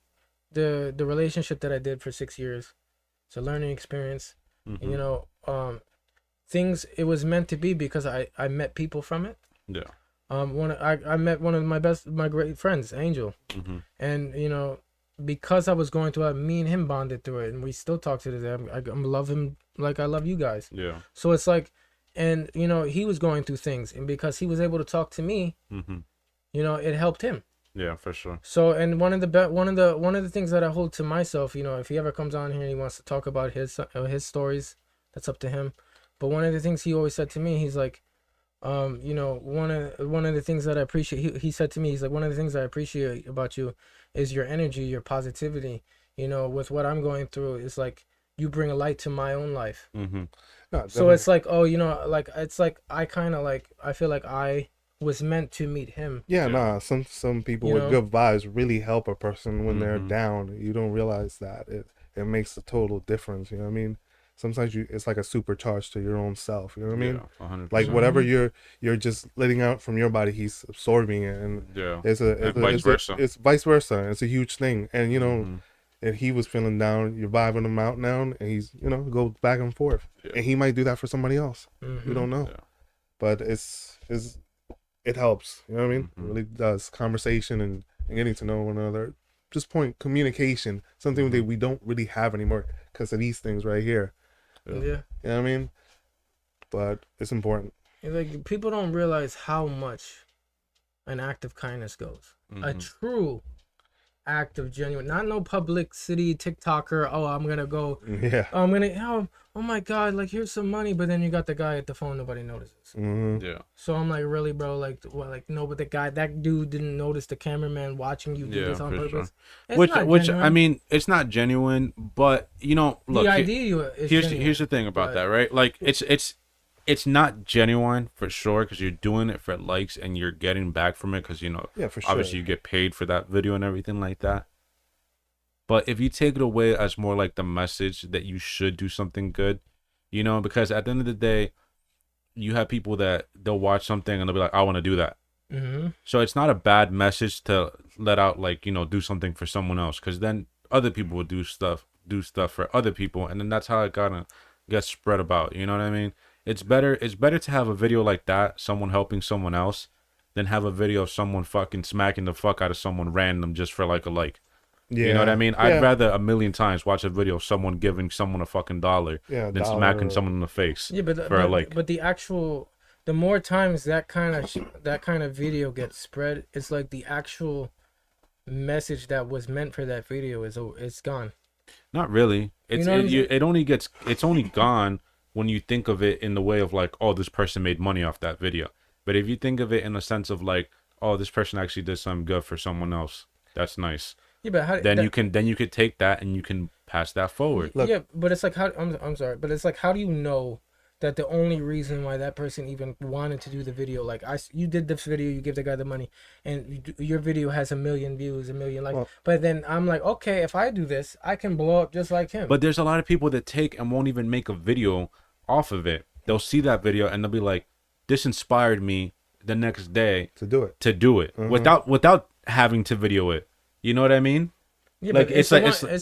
the relationship that I did for 6 years, it's a learning experience. You know, things, it was meant to be because I met people from it. Yeah. I met one of my great friends, Angel, and you know, because I was going through it, me and him bonded through it, and we still talk to today. I love him like I love you guys. Yeah. So it's like, and you know, he was going through things, and because he was able to talk to me, you know, it helped him. Yeah, for sure. So, and one of the things that I hold to myself, you know, if he ever comes on here and he wants to talk about his stories, that's up to him. But one of the things he always said to me, he's like, you know, one of the things that I appreciate, he said to me, he's like, one of the things I appreciate about you is your energy, your positivity. you know, with what I'm going through, it's like you bring a light to my own life. Mm-hmm. No, So it's like, oh, you know, like it's like I kind of like I feel like I was meant to meet him. yeah, Yeah. nah. Some people You with know? good vibes really help a person when they're Mhm. down. You don't realize that it makes a total difference. You know what I mean? Sometimes it's like a supercharge to your own self. You know what I mean? Yeah, 100%. Like whatever you're just letting out from your body, he's absorbing it, and Yeah. it's And vice versa. it's vice versa. It's a huge thing, and you know, Mhm. if he was feeling down, you're vibing him out now, and he's goes back and forth, Yeah. and he might do that for somebody else. You don't know, Yeah. but it helps. You know what I mean? It Mhm. really does. Conversation and getting to know one another. Just communication, something that we don't really have anymore because of these things right here. Yeah. You know what I mean? But it's important. It's like people don't realize how much an act of kindness goes. A true act of genuine, not no publicity TikToker. Oh, I'm gonna go. Yeah. I'm gonna. Oh my God! Like here's some money, but then you got the guy at the phone. Nobody notices. Yeah. So I'm like, really, bro? Like, what? Like, no, but that dude didn't notice the cameraman watching you do Yeah, this on for purpose. sure. It's not Which genuine. I mean, it's not genuine, but you know, look. the idea is genuine, Here's the thing about but- that, right? Like it's not genuine for sure because you're doing it for likes and you're getting back from it because Yeah, for obviously sure. you get paid for that video and everything like that. But if you take it away as more like the message that you should do something good, because at the end of the day, you have people that they'll watch something and they'll be like, I want to do that. Mm-hmm. So it's not a bad message to let out, like, do something for someone else, because then other people will do stuff for other people, and then that's how it gets spread about. You know what I mean? It's better to have a video like that, someone helping someone else, than have a video of someone fucking smacking the fuck out of someone random just for like a like. Yeah. You know what I mean? Yeah. I'd rather a million times watch a video of someone giving someone a fucking dollar Yeah, than dollar. smacking someone in the face Yeah, but for a like. but the more times that kind of video gets spread, it's like the actual message that was meant for that video it's gone. Not really. You know what I'm saying? It's only gone when you think of it in the way of like, oh, this person made money off that video. But if you think of it in the sense of like, oh, this person actually did something good for someone else, that's nice. Yeah, but how Then you could take that and you can pass that forward. Look. Yeah, but it's like I'm sorry, but it's like how do you know that the only reason why that person even wanted to do the video, like you did this video, you give the guy the money, and your video has 1 million views, 1 million likes, but then I'm like, okay, if I do this, I can blow up just like him. But there's a lot of people that take and won't even make a video off of it. They'll see that video and they'll be like, this inspired me the next day To do it. Mm-hmm. without having to video it. You know what I mean? Yeah, like but it's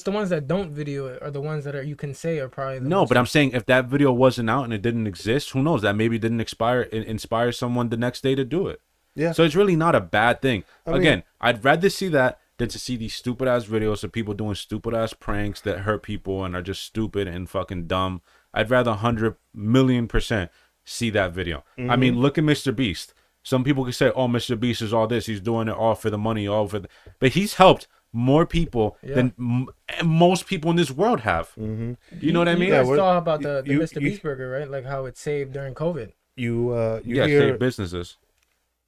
the ones that don't video it are the ones that you can say are probably the no, most- but I'm saying if that video wasn't out and it didn't exist, who knows? That maybe didn't inspire someone the next day to do it. Yeah. So it's really not a bad thing. I mean- Again, I'd rather see that than to see these stupid ass videos of people doing stupid ass pranks that hurt people and are just stupid and fucking dumb. I'd rather 100,000,000% see that video. I mean, look at Mr. Beast. Some people could say, "Oh, Mr. Beast is all this. He's doing it all for the money, but he's helped more people than most people in this world have. Mm-hmm. You know what I mean? You guys Yeah, saw about the you- Mr. you- Beast burger, right? Like how it saved during COVID. You Yeah, hear save businesses.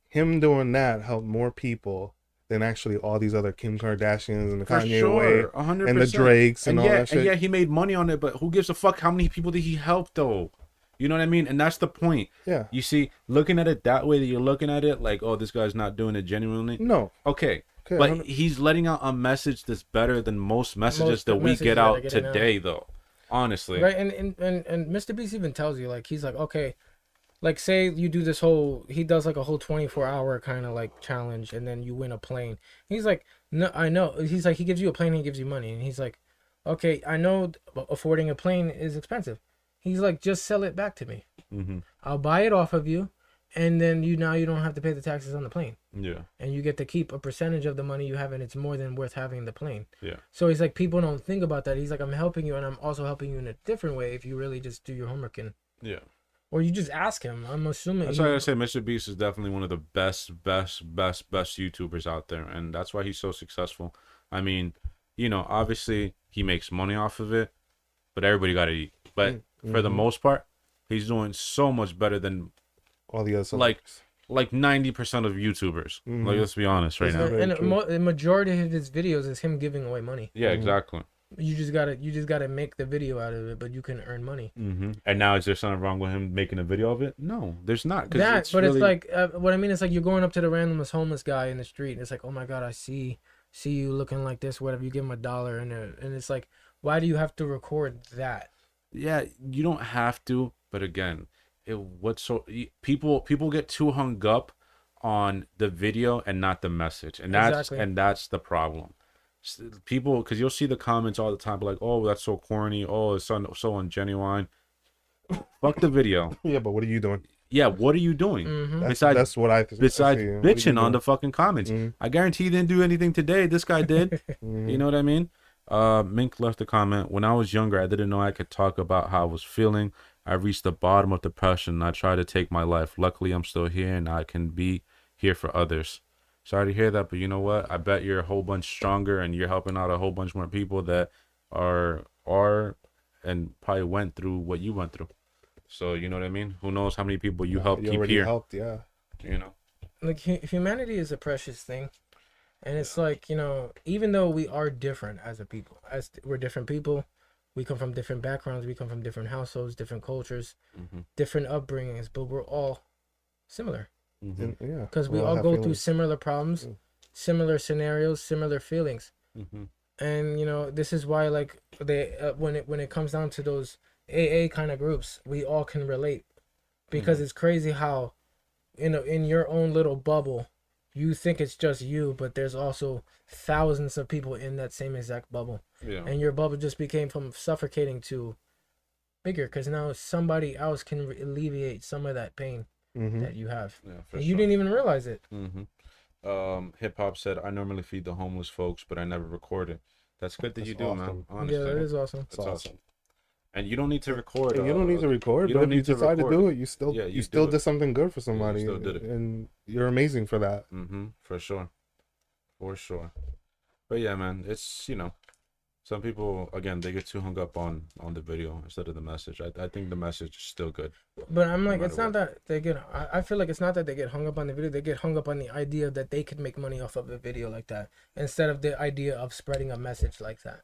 him doing that helped more people than actually all these other Kim Kardashians and the For Kanye sure, West 100%. and the Drakes and all yeah, that shit. And yeah, he made money on it, but who gives a fuck how many people did he help though? You know what I mean? And that's the point. Yeah. You see, looking at it that way, that you're looking at it like, oh, this guy's not doing it genuinely. No. Okay. Okay, But 100 he's letting out a message that's better than most messages Most that we messages get that are out getting out. today, though. Honestly. Right, and Mr. Beast even tells you, like, he's like, okay, like, say you do this whole, he does like a whole 24-hour kind of like challenge, and then you win a plane. He's like, no, I know. He's like, he gives you a plane, he gives you money, and he's like, okay, I know affording a plane is expensive. He's like, just sell it back to me. Mm-hmm. I'll buy it off of you, and then you don't have to pay the taxes on the plane, Yeah. and you get to keep a percentage of the money you have, and it's more than worth having the plane. Yeah. So he's like, people don't think about that. He's like, I'm helping you, and I'm also helping you in a different way if you really just do your homework and. Yeah. Or you just ask him. I'm assuming. That's why I gotta say Mr. Beast is definitely one of the best YouTubers out there, and that's why he's so successful. I mean, obviously he makes money off of it, but everybody gotta eat. But for the most part, he's doing so much better than all the other like 90% of YouTubers. Like, let's be honest right now. And the majority of his videos is him giving away money. Yeah, exactly. You just gotta make the video out of it, but you can earn money. Mm-hmm. And now is there something wrong with him making a video of it? No, there's not. It's like what I mean is like you're going up to the randomest homeless guy in the street, and it's like, oh my god, I see you looking like this, whatever. You give him $1, and it's like, why do you have to record that? Yeah, you don't have to, but again, people get too hung up on the video and not the message, and that's the problem. People, because you'll see the comments all the time, like, "Oh, that's so corny. Oh, it's so ungenuine." Fuck the video. Yeah, but what are you doing? Yeah, what are you doing? Mm-hmm. That's what I think. Besides bitching on the fucking comments. Mm-hmm. I guarantee he didn't do anything today. This guy did. Mm-hmm. You know what I mean? Mink left a comment. When I was younger, I didn't know I could talk about how I was feeling. I reached the bottom of depression and I tried to take my life. Luckily, I'm still here and I can be here for others. Sorry to hear that, but you know what? I bet you're a whole bunch stronger and you're helping out a whole bunch more people that are and probably went through what you went through. So, you know what I mean? Who knows how many people you helped keep here. Helped, yeah. You know? Like, humanity is a precious thing. And it's like, you know, even though we are different as a people, we're different people, we come from different backgrounds, we come from different households, different cultures, different upbringings, but we're all similar. Mm-hmm. Yeah. Because we all go through similar problems, similar scenarios, similar feelings. Mm-hmm. And, you know, this is why, like, they when it comes down to those AA kind of groups, we all can relate. Because it's crazy how, you know, in your own little bubble, you think it's just you, but there's also thousands of people in that same exact bubble. Yeah. And your bubble just became from suffocating to bigger because now somebody else can alleviate some of that pain that you have. Yeah, and you didn't even realize it. Hip Hop said, I normally feed the homeless folks, but I never record it. That's good that you do, man. Honestly. Yeah, that is awesome. That's awesome. And you don't need to record. You don't need to record, you but don't if you need to decide to record. do it, you still did something good for somebody. you still did it. And you're amazing for that. For sure. For sure. But yeah, man, it's, you know, some people, again, they get too hung up on the video instead of the message. I think the message is still good. But I'm like, it's not that they get, I feel like it's not that they get hung up on the video. They get hung up on the idea that they could make money off of a video like that instead of the idea of spreading a message like that.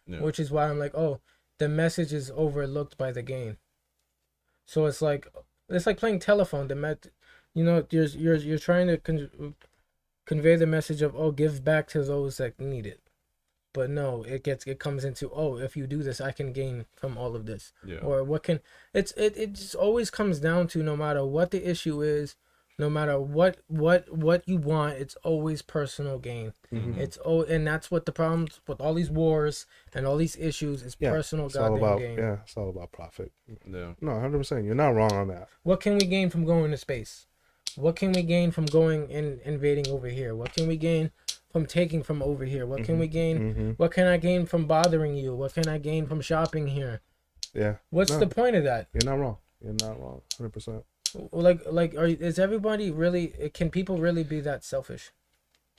Yeah. Which is why I'm like, oh, the message is overlooked by the game. So it's like playing telephone. You know, you're trying to convey the message of, oh, give back to those that need it. But no, it comes into, oh, if you do this, I can gain from all of this. Yeah. Or what can it just always comes down to, no matter what the issue is, no matter what you want, it's always personal gain. And that's what the problems with all these wars and all these issues is, personal goddamn gain. Yeah, it's all about profit. Yeah. No, 100%. You're not wrong on that. What can we gain from going to space? What can we gain from going and invading over here? What can we gain from taking from over here? What can we gain? What can I gain from bothering you? What can I gain from shopping here? Yeah. What's the point of that? You're not wrong. 100%. Is everybody really? Can people really be that selfish?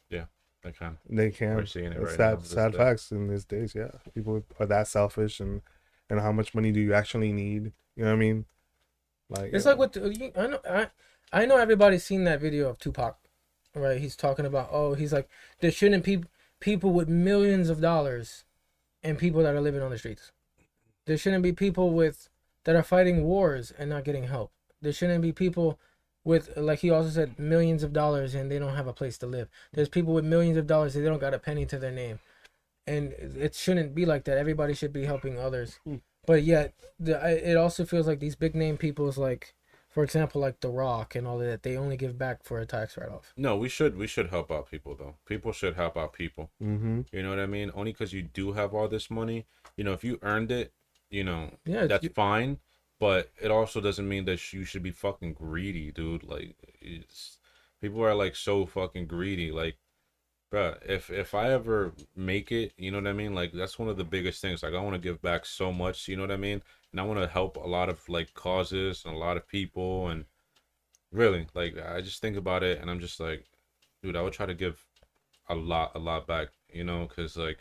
Yeah, they can. They can. We're seeing it it's right now. sad facts in these days. Yeah, people are that selfish, and how much money do you actually need? You know what I mean? Like it's like what I know. Everybody's seen that video of Tupac, right? He's talking about, he's like, there shouldn't be people with millions of dollars, and people that are living on the streets. There shouldn't be people that are fighting wars and not getting help. There shouldn't be people with, like he also said, millions of dollars and they don't have a place to live. There's people with millions of dollars and they don't got a penny to their name. And it shouldn't be like that. Everybody should be helping others. But yet, it also feels like these big name people's, like, for example, like The Rock and all that, they only give back for a tax write-off. No, we should help out people, though. People should help out people. You know what I mean? Only because you do have all this money. You know, if you earned it, you know, that's fine. But it also doesn't mean that you should be fucking greedy, dude. Like, people are, like, so fucking greedy. Like, bruh, if I ever make it, you know what I mean? Like, that's one of the biggest things. Like, I want to give back so much, you know what I mean? And I want to help a lot of, like, causes and a lot of people. And really, like, I just think about it and I'm just like, dude, I would try to give a lot back, you know? Because, like,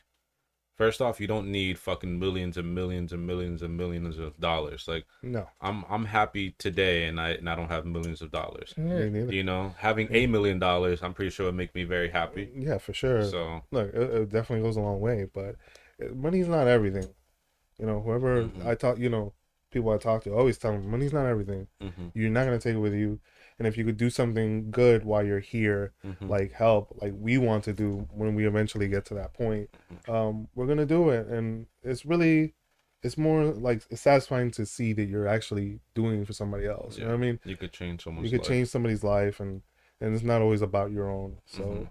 first off, you don't need fucking millions and millions and millions and millions of dollars. Like, no, I'm happy today, and I don't have millions of dollars. Me neither. You know, having $1 million, I'm pretty sure would make me very happy. Yeah, for sure. So look, it definitely goes a long way, but money's not everything. You know, whoever Mhm. I talk, you know, people I talk to always tell them money's not everything. Mm-hmm. You're not gonna take it with you, and if you could do something good while you're here, Mm-hmm. like help, like we want to do when we eventually get to that point, we're gonna do it, and it's more like it's satisfying to see that you're actually doing for somebody else. You know what I mean? You could change someone's You could life. change somebody's life, and it's not always about your own. So, Mhm.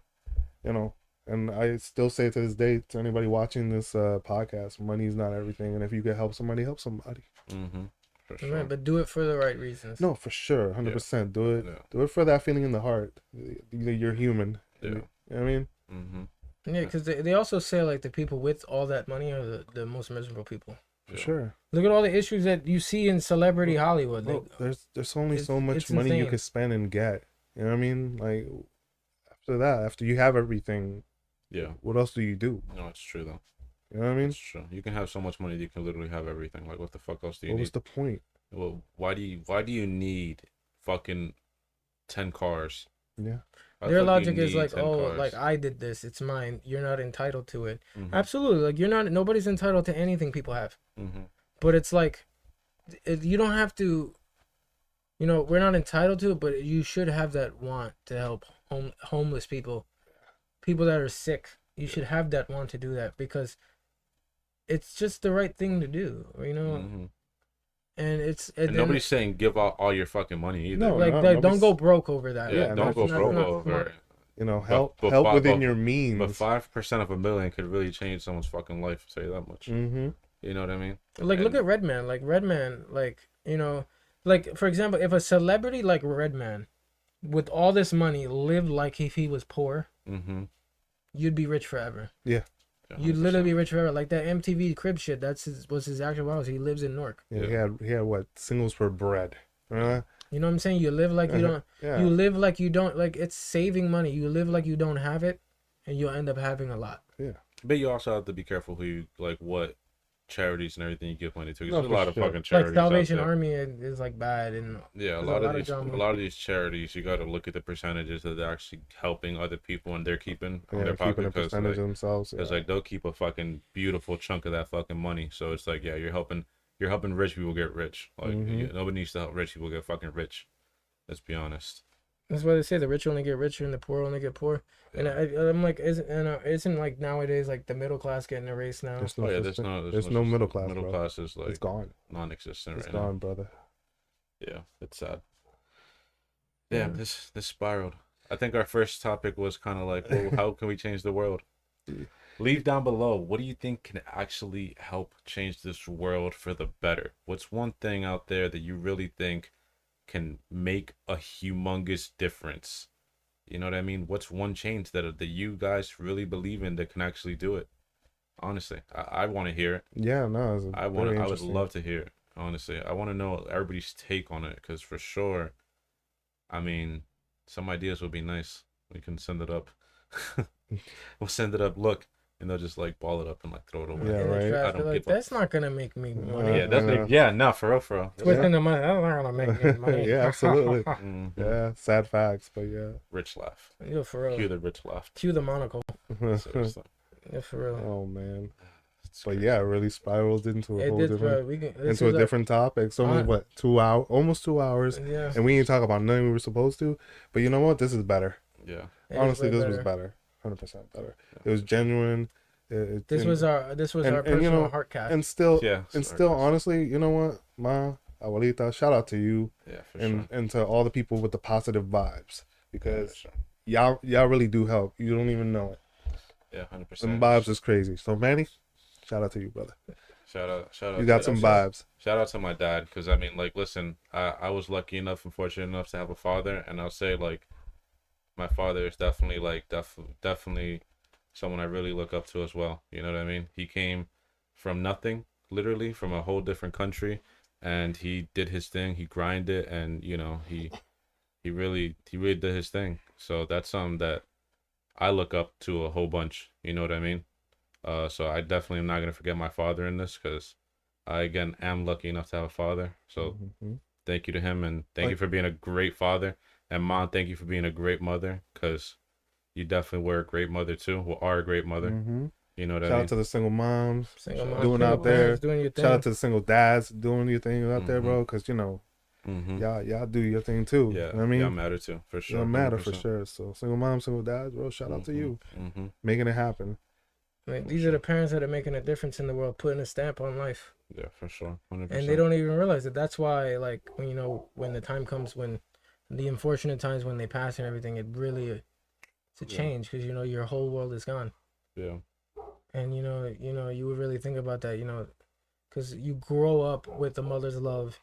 you know, and I still say to this day to anybody watching this podcast, money's not everything, and if you can help somebody, help somebody. Mm-hmm. For Right, sure. but do it for the right reasons. No, for sure, 100%. Do it. Yeah. Do it for that feeling in the heart. You're human. Yeah. You know what I mean? Mm-hmm. Yeah, because they also say like the people with all that money are the most miserable people. For sure. Look at all the issues that you see in celebrity Hollywood. Bro, there's only so much it's money you insane. could spend and get. You know what I mean? Like after that, after you have everything, Yeah. what else do you do? No, it's true though. You know what I mean? It's true. You can have so much money that you can literally have everything. Like, what the fuck else do you What need? was the point? Well, why do you need fucking 10 cars? Yeah. Why the Their fuck do you logic is need like, 10 oh, cars? like I did this, it's mine. You're not entitled to it. Mhm. Absolutely, like you're not. Nobody's entitled to anything people have. Mhm. But it's like, you don't have to. You know, we're not entitled to it, but you should have that want to help homeless people, people that are sick. You should have that want to do that because it's just the right thing to do. You know, Mhm. and it's And then, nobody's saying give out all your fucking money either. No, like no, don't nobody's- go broke over that. Yeah, Yeah, don't that's go not- broke not over smart. it. You know, But- help but help fi- within but- your means. But 5% of a million could really change someone's fucking life. I'll tell you that much. Mm-hmm. You know what I mean? Like look And- at Redman. Like Redman, like you know, like for example, if a celebrity like Redman, with all this money, lived like if he was poor, Mm-hmm. you'd be rich forever. Yeah. You'd literally be rich forever. Like that MTV crib shit. Was his actual house. He lives in Newark. Yeah, he had what singles for bread. You know what I'm saying? You live like you don't. Yeah. You live like you don't. Like it's saving money. You live like you don't have it, and you'll end up having a lot. But you also have to be careful who you like, what charities and everything you give money to. 'Cause No, there's a for lot of sure. fucking charities. Like Salvation out there. Army is like bad, and Yeah, there's a lot of these, drama. a lot of these charities, you got to look at the percentages that they're actually helping other people, and they're keeping on their keeping pocket a because percentage like, of themselves. Yeah. like they'll keep a fucking beautiful chunk of that fucking money. So it's like, yeah, you're helping rich people get rich. Like Mhm. nobody needs to help rich people get fucking rich. Let's be honest. that's why they say the rich only get richer and the poor only get poor. And I'm like, isn't like nowadays like the middle class getting erased now? There's Oh no, yeah, such thing. there's there's no middle class. Middle bro. class is like It's gone. non-existent It's right gone, brother. now. Yeah, it's sad. Yeah, this spiraled. I think our first topic was kind of like, well, how can we change the world? Leave down below. What do you think can actually help change this world for the better? What's one thing out there that you really think can make a humongous difference? You know what I mean? What's one change that you guys really believe in that can actually do it? Honestly, I want to hear it. Yeah, no, it's I would love to hear it. Honestly, I want to know everybody's take on it because for sure, I mean, some ideas would be nice. We can send it up. We'll send it up. Look, and they'll just like ball it up and like throw it away. Yeah, In the right. trash, I don't they're like, give a- that's not gonna make me money. Yeah, that's like, yeah, no, for real. Twisting the money, that's not gonna make me money. Yeah, absolutely. Mhm. Yeah, sad facts, but yeah. Rich laugh. Yeah, for real. Cue the rich laugh. Cue the monocle. Seriously. Yeah, for real. Oh man. It's But crazy. yeah, it really spiraled into a It whole did, different bro. We can, this into a is different topic. It's only hon- what 2 hours, almost 2 hours, Yeah. and we didn't talk about nothing we were supposed to. But you know what? This is better. Yeah. it is Honestly, way this was better. better. 100% better. It was genuine. This was our and- personal and, you know, heart cast. and still Yeah. and sorry, still guys. honestly, you know what, ma abuelita, shout out to you Yeah, for and sure. and to all the people with the positive vibes Yeah, because for sure. y'all really do help. You don't even know it. Yeah, 100%. Some vibes is crazy. So Manny, shout out to you, brother. Shout out. You got to- some vibes. Shout out to my dad, because I mean, like, listen, I was lucky enough and fortunate enough to have a father, and I'll say, like, my father is definitely, like, definitely someone I really look up to as well. You know what I mean? He came from nothing, literally, from a whole different country, and he did his thing. He grinded, and, you know, he really did his thing. So that's something that I look up to a whole bunch. You know what I mean? So I definitely am not gonna forget my father in this, because I again am lucky enough to have a father. So Mhm. thank you to him, and thank you Like- for being a great father. And Mom, thank you for being a great mother, because you definitely were a great mother too. Well, are a great mother. Mhm. You know what I Shout mean? out to the single moms Single mom, doing single out there. parents doing your thing. Shout out to the single dads doing your thing out there, bro. Because, Mm-hmm. y'all do your thing too. Yeah, You know what I mean? y'all matter too, for sure. Y'all matter for 100%. sure. So single moms, single dads, bro. Shout out to you, making it happen. Like, these are the parents that are making a difference in the world, putting a stamp on life. Yeah, for sure. 100%. And they don't even realize it. That's why, like, when the time comes, when the unfortunate times when they pass and everything, it really it's a change, because your whole world is gone. Yeah. And you would really think about that, because you grow up with the mother's love,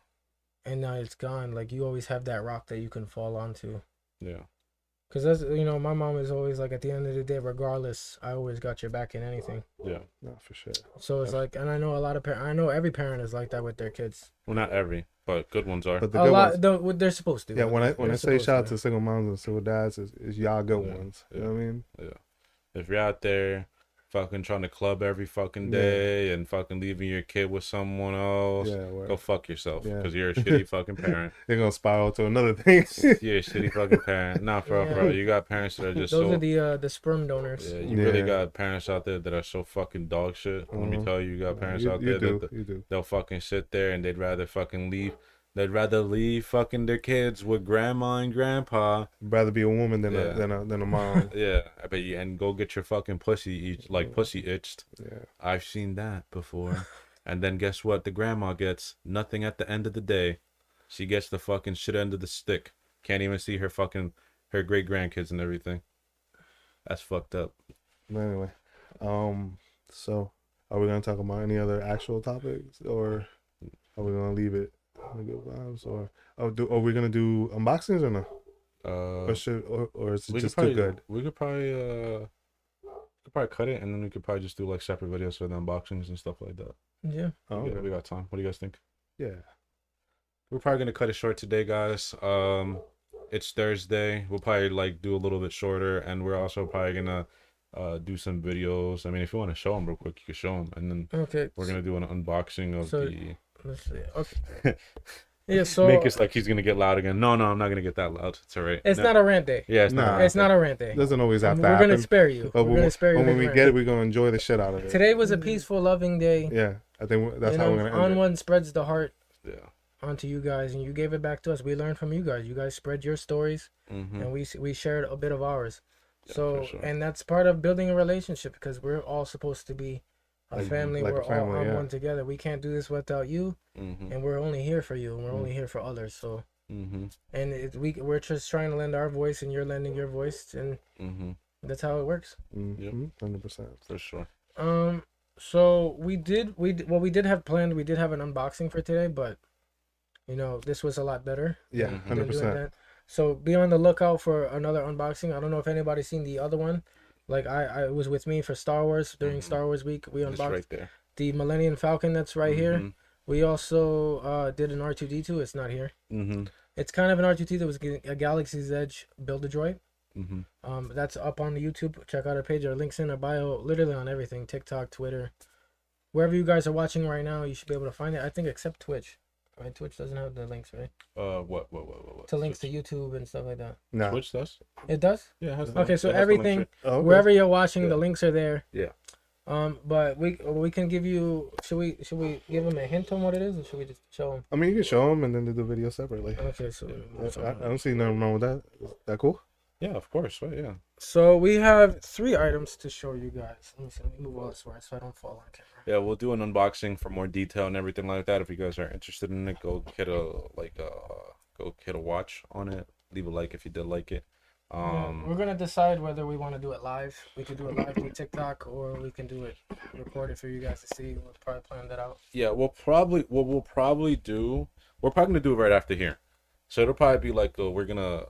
and now it's gone. Like, you always have that rock that you can fall onto. Yeah. Because that's my mom is always like, at the end of the day, regardless, I always got your back in anything. Yeah. No, for sure. So it's like, and I know a lot of I know every parent is like that with their kids. Well, not every, but good ones are. But the A good lot, ones. they're supposed to. Yeah, when I They're say supposed shout out to. to single moms and single dads, is y'all good ones. You know what I mean? Yeah. If you're out there fucking trying to club every fucking day and fucking leaving your kid with someone else, go fuck yourself, because you're a shitty fucking parent. They're gonna spiral to another thing. You're a shitty fucking parent. Nah, bro. You got parents that are just Those are the sperm donors. Yeah, you really got parents out there that are so fucking dog shit. Let me tell you, you got parents out there that they'll fucking sit there and they'd rather fucking leave. They'd rather leave fucking their kids with grandma and grandpa. Rather be a woman than a mom. Yeah, and go get your fucking pussy pussy itched. Yeah, I've seen that before. And then guess what? The grandma gets nothing at the end of the day. She gets the fucking shit end of the stick. Can't even see her great grandkids and everything. That's fucked up. But anyway, so are we gonna talk about any other actual topics, or are we gonna leave it? Good vibes, or are we gonna do unboxings or no? Or is it just too good? We could probably cut it, and then we could probably just do like separate videos for the unboxings and stuff like that. Yeah. Oh, yeah, we got time. What do you guys think? Yeah. We're probably gonna cut it short today, guys. It's Thursday. We'll probably like do a little bit shorter, and we're also probably gonna do some videos. I mean, if you want to show them real quick, you can show them, and then we're gonna do an unboxing of the. Let's see. Okay. Yeah, so make it like he's gonna get loud again. No, I'm not gonna get that loud. It's alright. It's not a rant day. Yeah, it's not a rant day. It doesn't always have to We're happen. gonna spare you. But we're gonna spare you. when we get it, we're gonna enjoy the shit out of it. Today was a peaceful, loving day. Yeah, I think that's how we're gonna end On1 spreads the heart. Yeah. Onto you guys, and you gave it back to us. We learned from you guys. You guys spread your stories, and we shared a bit of ours. Yeah, so, sure. and that's part of building a relationship, because we're all supposed to be a family. We're all on one together. We can't do this without you, and we're only here for you, and we're only here for others. So, and we're just trying to lend our voice, and you're lending your voice, and that's how it works. 100% for sure. So we did have planned. We did have an unboxing for today, but this was a lot better. Yeah, 100%. So be on the lookout for another unboxing. I don't know if anybody's seen the other one. Like I was with me for Star Wars during Star Wars week. We unboxed the Millennium Falcon that's right here. We also did an R2D2. It's not here. It's kind of an R2D2 that was a Galaxy's Edge Build-A-Droid. That's up on the YouTube. Check out our page. Our links in our bio, literally on everything. TikTok, Twitter, wherever you guys are watching right now, you should be able to find it. I think except Twitch. Right, Twitch doesn't have the links, right? What? To links to YouTube and stuff like that. No. Twitch does. It does. Yeah. It has okay, so everything, okay. wherever you're watching, the links are there. Yeah. But we can give you. Should we give them a hint on what it is, or should we just show them? I mean, you can show them and then do the video separately. Okay, so I don't see nothing wrong with that. Is that cool? Yeah, of course. Right. Yeah. So we have 3 items to show you guys. Let me move all this way so I don't fall on camera. Yeah, we'll do an unboxing for more detail and everything like that. If you guys are interested in it, go hit a watch on it. Leave a like if you did like it. We're gonna decide whether we want to do it live. We could do it live through TikTok, or we can do it recorded for you guys to see. We'll probably plan that out. Yeah, we'll probably do. We're probably gonna do it right after here. So it'll probably be like we're gonna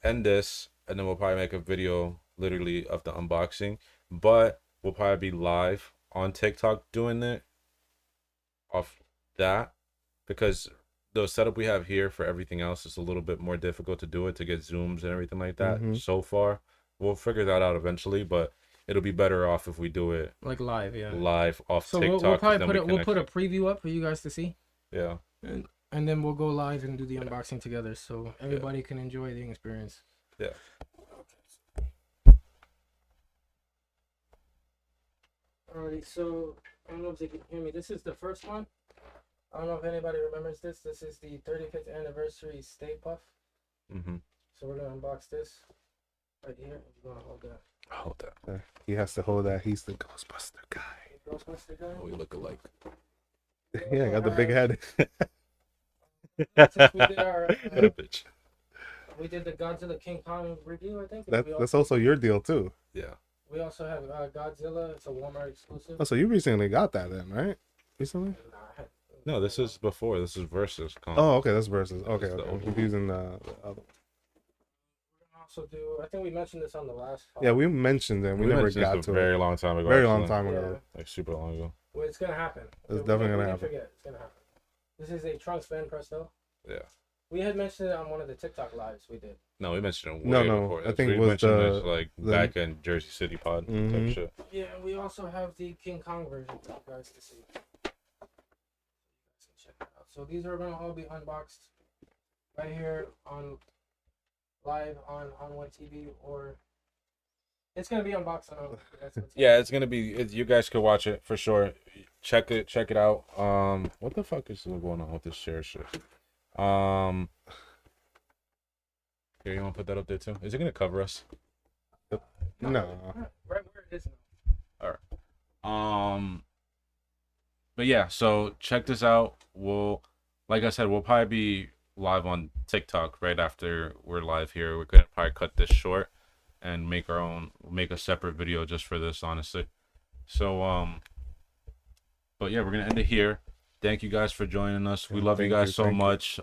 end this, and then we'll probably make a video literally of the unboxing. But we'll probably be live on TikTok doing it off that, because the setup we have here for everything else is a little bit more difficult to do it, to get zooms and everything like that. So far, we'll figure that out eventually, but it'll be better off if we do it like live, live off so TikTok. We'll probably we'll put a preview up for you guys to see. Yeah. And then we'll go live and do the unboxing together, so everybody can enjoy the experience. Yeah. Alrighty, so I don't know if they can hear me. This is the first one. I don't know if anybody remembers this. This is the 35th anniversary Stay Puff. Mm-hmm. So we're gonna unbox this right here. You're gonna hold that. Hold that. He has to hold that. He's the Ghostbuster guy. Ghostbuster guy. We look alike. Yeah, I got the big head. Since we did our, What a bitch. we did the Godzilla King Kong review, I think. That's also your deal too. Yeah. We also have Godzilla. It's a Walmart exclusive. Oh, so you recently got that then, right? Recently? No, this is before. This is versus. Oh, okay, that's versus. Okay, That's the okay. I'm old confusing the other. We're gonna also do. I think we mentioned this on the last. Yeah, we mentioned it. We never mentioned got this to a very it. long time ago. Very long actually. time Yeah. ago. Like super long ago. Well, it's gonna happen. It's definitely gonna we happen. Forget. It's gonna happen. This is a Trunks Van Presto. Yeah. We had mentioned it on one of the TikTok lives we did. No, we mentioned it way No, before. I this. think we it was mentioned the- this like the- back in Jersey City pod Mhm. type shit. Yeah, we also have the King Kong version for you guys to see. You guys can check it out. So these are gonna all be unboxed right here on live on On1 TV, or it's gonna be unboxed on. Yeah, it's gonna be. You guys could watch it for sure. Check it out. What the fuck is going on with this share shit? Here, you want to put that up there too? Is it gonna cover us? No. Right where it is now. But yeah, so check this out. Like I said, we'll probably be live on TikTok right after we're live here. We're gonna probably cut this short and make a separate video just for this, honestly. So, but yeah, we're gonna end it here. Thank you guys for joining us. We love you guys so much.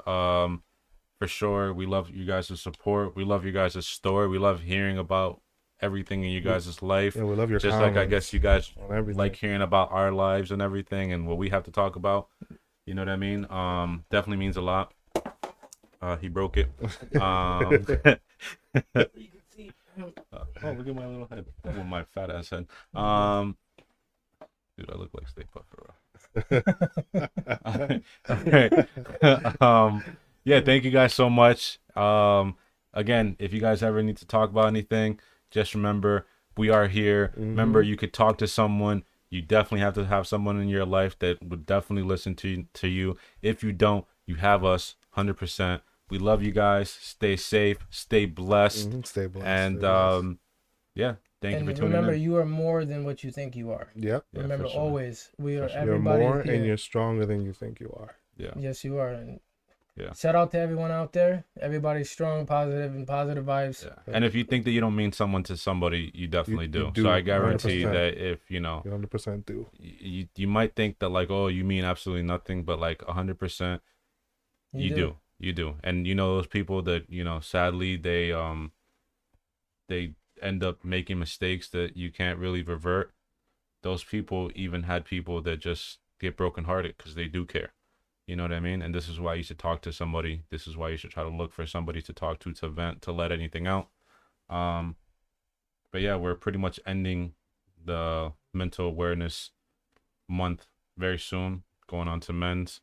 For sure, we love you guys' support. We love you guys' story. We love hearing about everything in you guys' life. Yeah, we love your just like I guess you guys on everything. like hearing about our lives and everything and what we have to talk about. You know what I mean? Definitely means a lot. He broke it. Oh, look at my little head. Oh, my fat ass head. Dude, I look like Stay Puft for real. Yeah, thank you guys so much. Again, if you guys ever need to talk about anything, just remember we are here. Mm-hmm. Remember, you could talk to someone. You definitely have to have someone in your life that would definitely listen to you. If you don't, you have us 100%. We love you guys. Stay safe. Stay blessed. Stay blessed. And stay blessed. yeah, thank you for tuning remember, in. you are more than what you think you are. Yep. Yeah, Remember, for sure. always we are. You're Everybody more is here. and you're stronger than you think you are. Yeah. Yes, you are. And Yeah. shout out to everyone out there. Everybody's strong, positive, and positive vibes. Yeah. And if you think that you don't mean someone to somebody, you definitely You do. do, So I guarantee 100%. that if you know, You 100% do. you might think that like, oh, you mean absolutely nothing, but like 100%, you do. And you know those people that sadly they end up making mistakes that you can't really revert. Those people even had people that just get brokenhearted because they do care. You know what I mean? And this is why you should talk to somebody. This is why you should try to look for somebody to talk to vent, to let anything out. But yeah, we're pretty much ending the mental awareness month very soon, going on to men's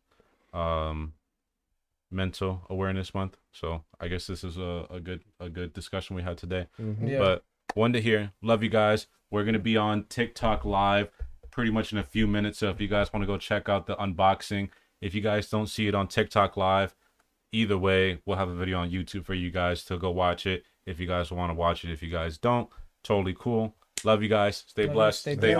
mental awareness month. So I guess this is a good discussion we had today. Mm-hmm. Yeah. But one to hear. Love you guys. We're gonna be on TikTok live pretty much in a few minutes. So if you guys want to go check out the unboxing, if you guys don't see it on TikTok live, either way, we'll have a video on YouTube for you guys to go watch it. If you guys want to watch it, if you guys don't, totally cool. Love you guys. Stay blessed. Stay Stay